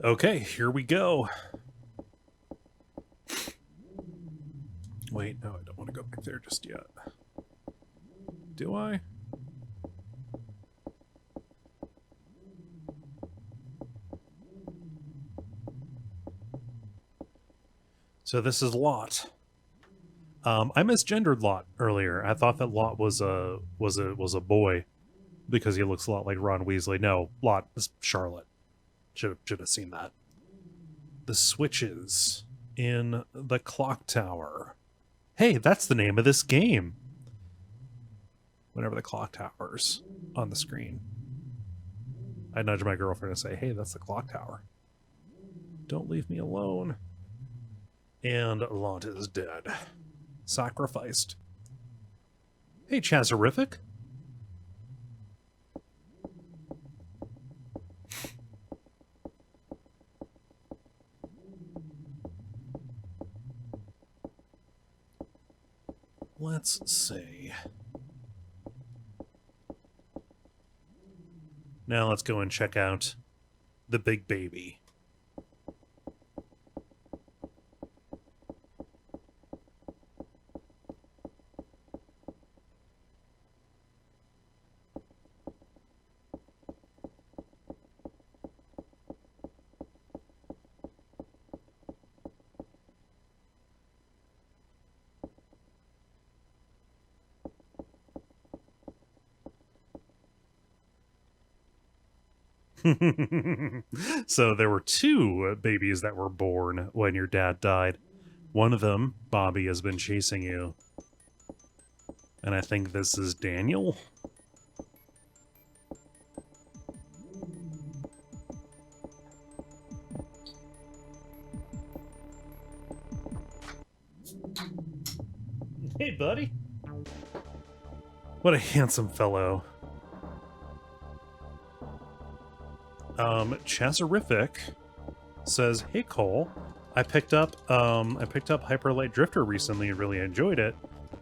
Okay, here we go. Wait, no, I don't want to go back there just yet. Do I? So this is Lot. I misgendered Lot earlier. I thought that Lot was a boy because he looks a lot like Ron Weasley. No, Lot is Charlotte. Should have seen that. The switches in the clock tower. Hey, that's the name of this game. Whenever the clock tower's on the screen, I nudge my girlfriend and say, hey, that's the clock tower. Don't leave me alone. And Lot is dead. Sacrificed. Hey, Chazerific. Let's see. Now let's go and check out the big baby. So there were two babies that were born when your dad died. One of them, Bobby, has been chasing you. And I think this is Daniel. Hey, buddy. What a handsome fellow. Chazerific says, "Hey Cole, I picked up Hyper Light Drifter recently and really enjoyed it,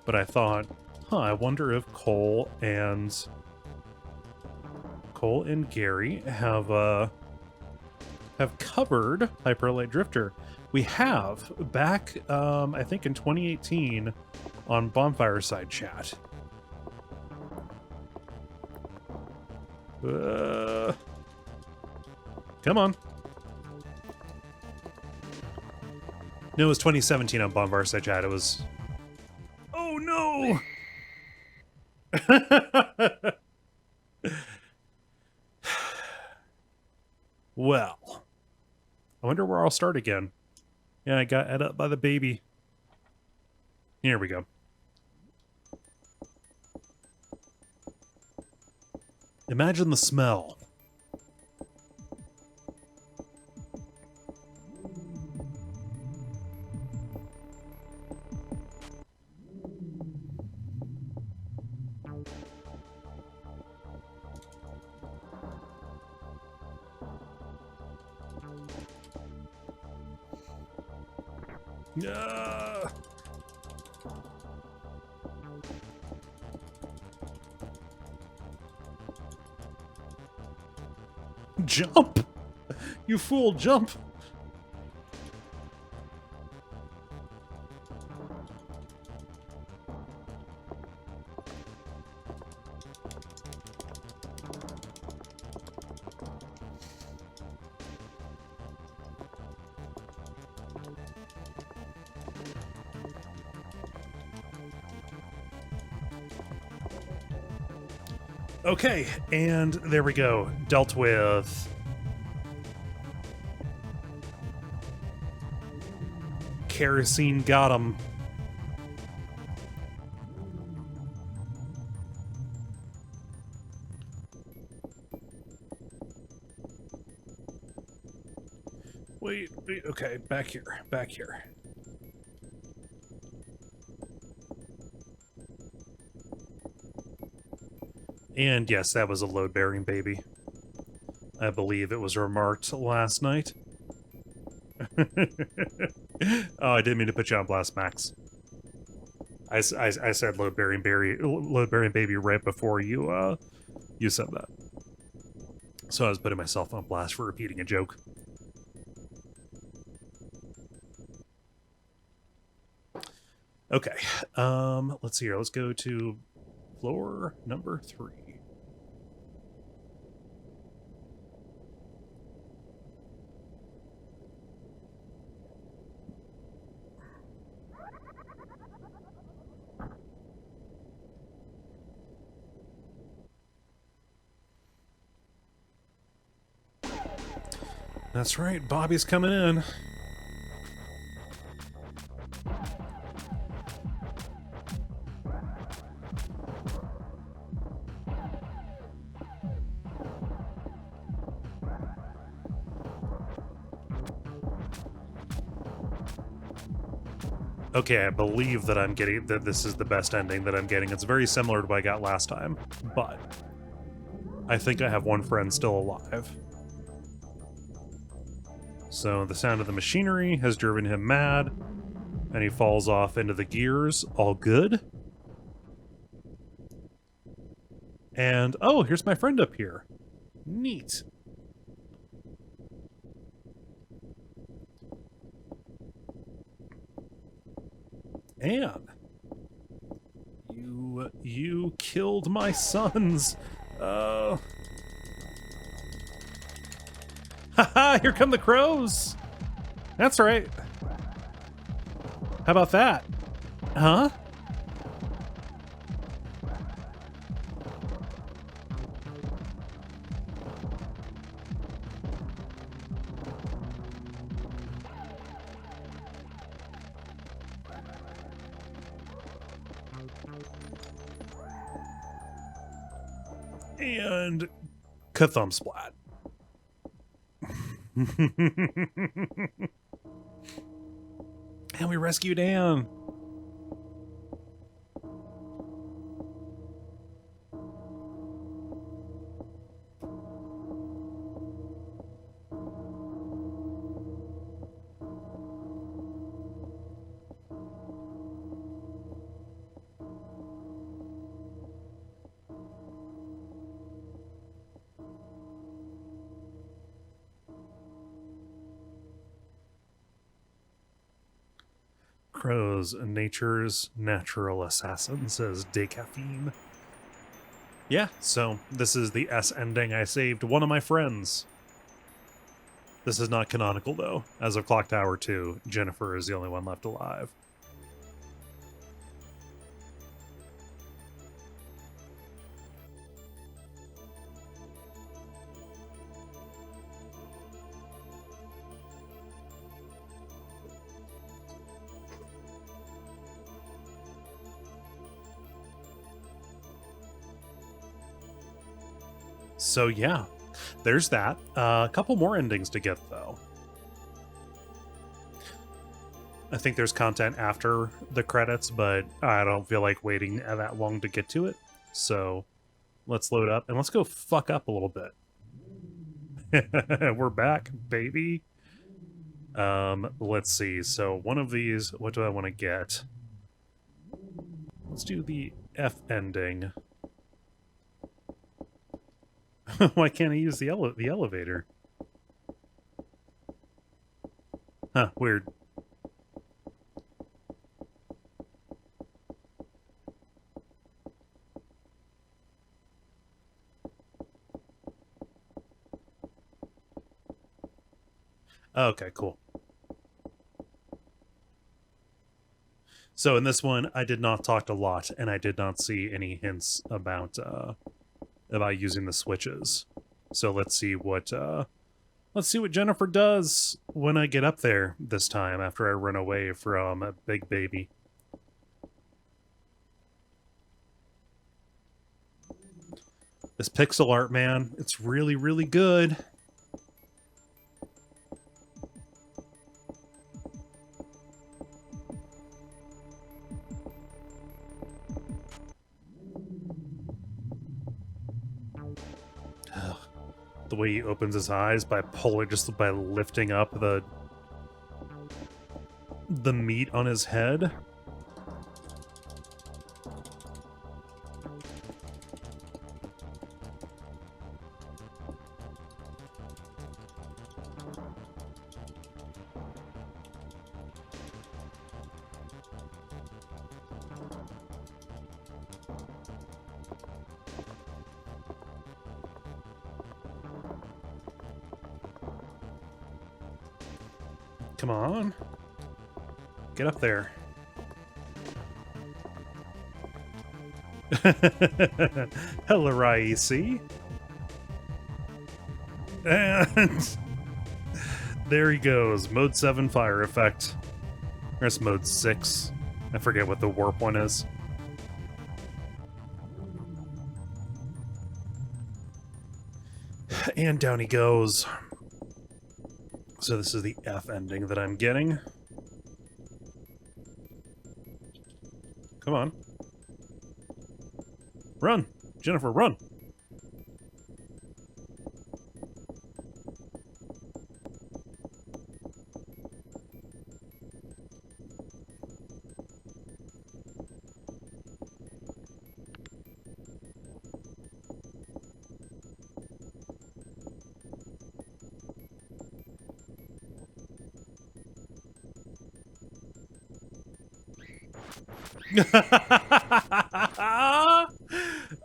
but I thought, I wonder if Cole and Gary have covered Hyper Light Drifter. We have back, I think in 2018 on Bonfire Side Chat. Come on. No, it was 2017 on Bombarsa chat. It was... Oh, no! Well, I wonder where I'll start again. Yeah, I got ate up by the baby. Here we go. Imagine the smell. Jump! You fool, jump! Okay, and there we go. Dealt with. Kerosene got him. Wait, okay, back here, back here. And yes, that was a load-bearing baby. I believe it was remarked last night. Oh, I didn't mean to put you on blast, Max. I said load-bearing baby right before you you said that. So I was putting myself on blast for repeating a joke. Okay, let's see here. Let's go to floor number 3. That's right, Bobby's coming in. Okay, I believe that I'm getting that this is the best ending that I'm getting. It's very similar to what I got last time, but I think I have one friend still alive. So the sound of the machinery has driven him mad, and he falls off into the gears. All good. And, oh, here's my friend up here. Neat. Anne. You killed my sons. Haha, here come the crows. That's right. How about that? Huh? And ka-thumb splat. And we rescued Anne. Crows, nature's natural assassin, says Decaffeine. Yeah, so this is the S ending. I saved one of my friends. This is not canonical, though. As of Clock Tower 2, Jennifer is the only one left alive. So yeah, there's that. A couple more endings to get, though. I think there's content after the credits, but I don't feel like waiting that long to get to it. So let's load up and let's go fuck up a little bit. We're back, baby. Let's see. So one of these, what do I want to get? Let's do the F ending. Why can't I use the elevator? Huh, weird. Okay, cool. So in this one, I did not talk a lot, and I did not see any hints about using the switches. So let's see what Jennifer does when I get up there this time after I run away from a big baby. This pixel art, man, it's really, really good. The way he opens his eyes by lifting up the meat on his head. Come on. Get up there. Hello, Raisi. And there he goes. Mode 7 fire effect. There's mode 6. I forget what the warp one is. And down he goes. So this is the F ending that I'm getting. Come on. Run! Jennifer, run!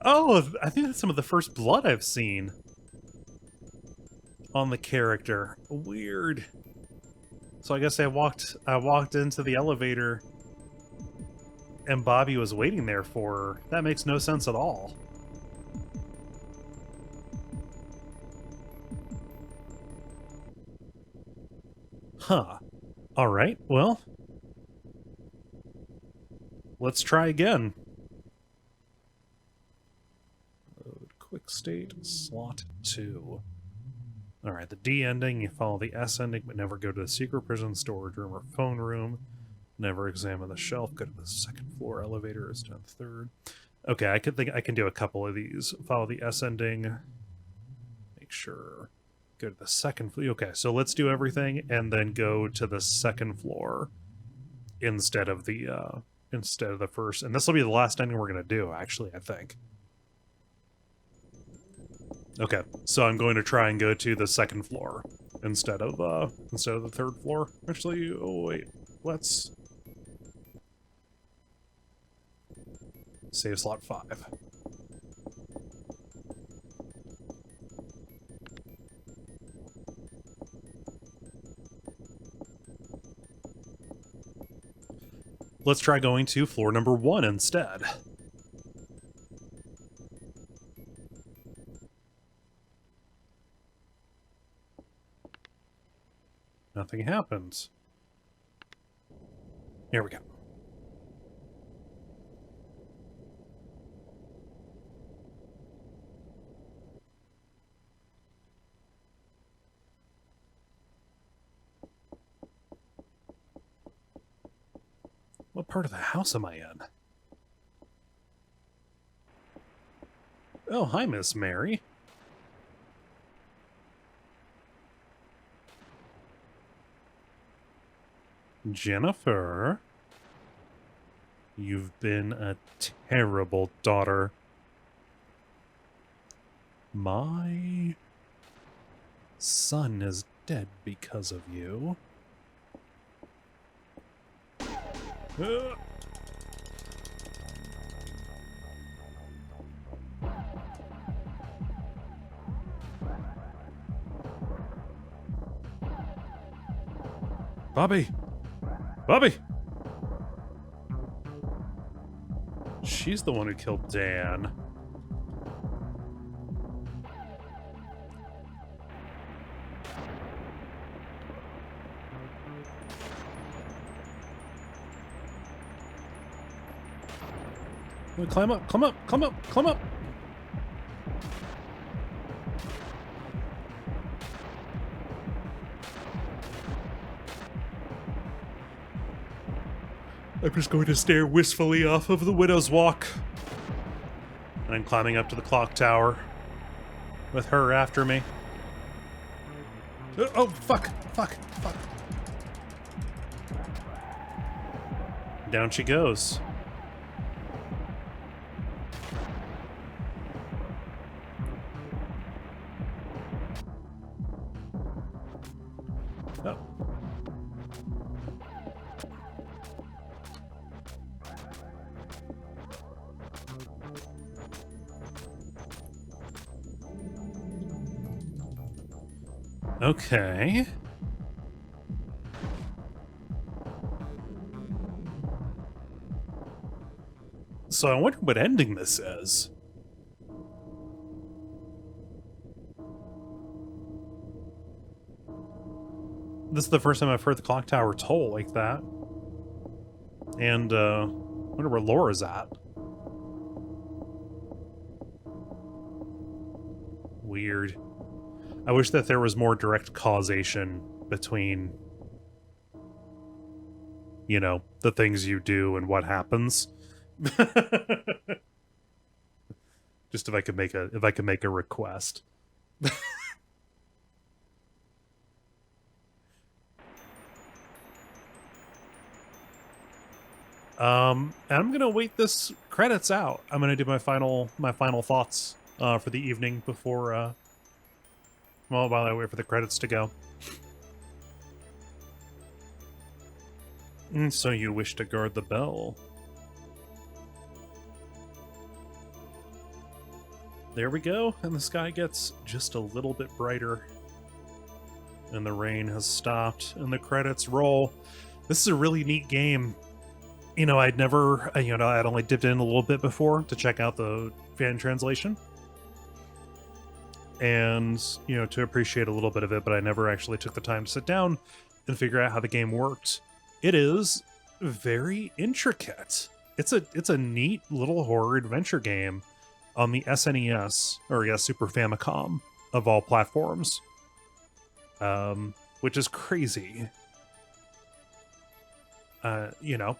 Oh, I think that's some of the first blood I've seen on the character. Weird. So I guess I walked into the elevator and Bobby was waiting there for her. That makes no sense at all. Huh. All right, well, let's try again. Load quick state, slot 2. All right, the D ending, you follow the S ending, but never go to the secret prison, storage room, or phone room. Never examine the shelf, go to the second floor elevator, is to the third. Okay, I can do a couple of these. Follow the S ending. Make sure. Go to the second floor. Okay, so let's do everything and then go to the second floor instead of the first. And this will be the last ending we're gonna do, actually, I think. Okay, so I'm going to try and go to the second floor instead of the third floor. Actually, oh wait, let's save slot 5. Let's try going to floor number 1 instead. Nothing happens. Here we go. What part of the house am I in? Oh, hi, Miss Mary. Jennifer, you've been a terrible daughter. My son is dead because of you. Bobby! Bobby! She's the one who killed Dan. Climb up, climb up, climb up, climb up! I'm just going to stare wistfully off of the Widow's Walk. And I'm climbing up to the clock tower with her after me. Oh, fuck, fuck, fuck. Down she goes. Oh. Okay. So I wonder what ending this is. This is the first time I've heard the clock tower toll like that. And, I wonder where Laura's at. Weird. I wish that there was more direct causation between, you know, the things you do and what happens. Just if I could make a request. And I'm gonna wait this credits out. I'm gonna do my final thoughts for the evening before well, while I wait for the credits to go. So you wish to guard the bell. There we go, and the sky gets just a little bit brighter. And the rain has stopped, and the credits roll. This is a really neat game. You know, I'd only dipped in a little bit before to check out the fan translation. And, you know, to appreciate a little bit of it, but I never actually took the time to sit down and figure out how the game worked. It is very intricate. It's a neat little horror adventure game on the SNES, or yeah, Super Famicom, of all platforms. Which is crazy. You know,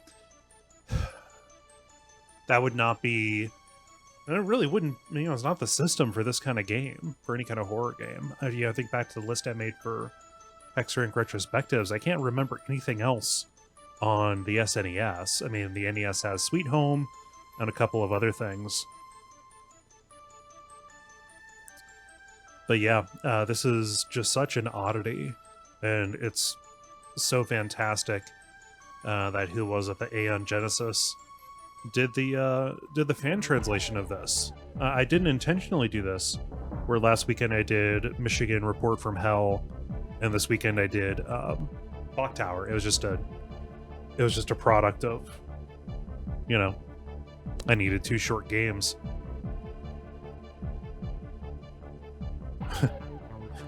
that would not be... And it really wouldn't, you know, it's not the system for this kind of game, for any kind of horror game. You know, think back to the list I made for X-Rank Retrospectives. I can't remember anything else on the SNES. I mean, the NES has Sweet Home and a couple of other things. But yeah, this is just such an oddity, and it's so fantastic that who was it, the Aeon Genesis did the fan translation of this. I didn't intentionally do this, where last weekend I did Michigan Report from Hell, and this weekend I did Clock Tower. It was just a product of you know, I needed 2 short games.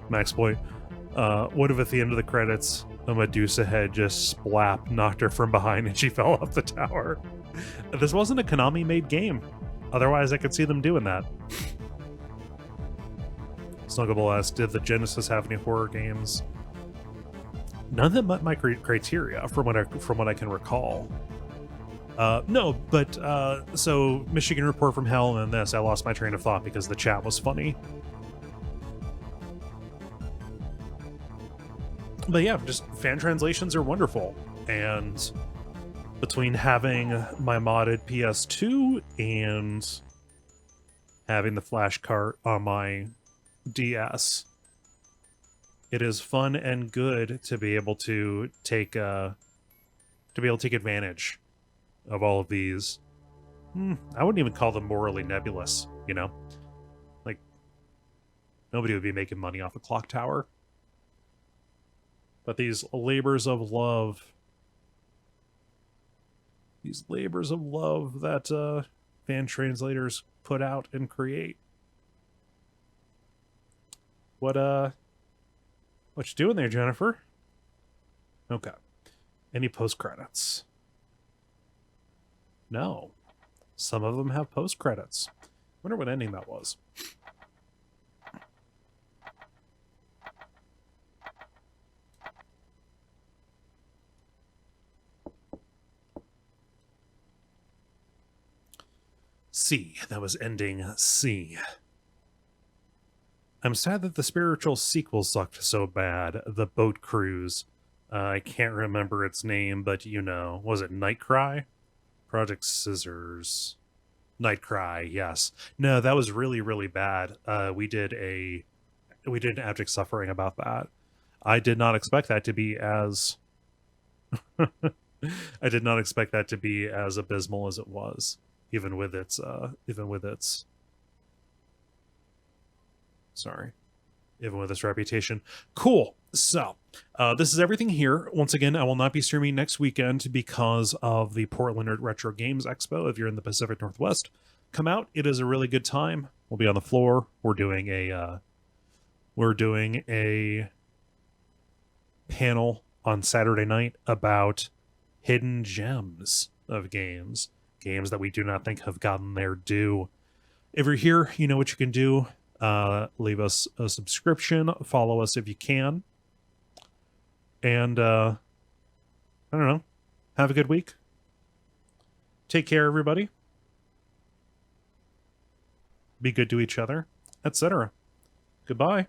Max Point. What if at the end of the credits, a Medusa head just splap knocked her from behind and she fell off the tower? This wasn't a Konami-made game. Otherwise, I could see them doing that. Snuggable asks, did the Genesis have any horror games? None of them met my criteria, from what I can recall. No, but so Michigan Report from Hell and this, I lost my train of thought because the chat was funny. But yeah, just fan translations are wonderful, and between having my modded PS2 and having the flash cart on my DS, it is fun and good to be able to take advantage of all of these. I wouldn't even call them morally nebulous, you know? Like, nobody would be making money off a clock tower. But these labors of love that fan translators put out and create. What you doing there, Jennifer? Okay. Any post credits? No. Some of them have post credits. Wonder what ending that was. C. That was ending C. I'm sad that the spiritual sequel sucked so bad. The boat cruise. I can't remember its name, but you know. Was it Nightcry? Project Scissors. Nightcry, yes. No, that was really, really bad. We did an abject suffering about that. I did not expect that to be as... I did not expect that to be as abysmal as it was. Even with its reputation. Cool. So, this is everything here. Once again, I will not be streaming next weekend because of the Portland Retro Games Expo. If you're in the Pacific Northwest, come out. It is a really good time. We'll be on the floor. We're doing a panel on Saturday night about hidden gems of games that we do not think have gotten their due. If you're here, you know what you can do. Leave us a subscription, follow us if you can, and I don't know, have a good week. Take care, everybody. Be good to each other, etc. Goodbye.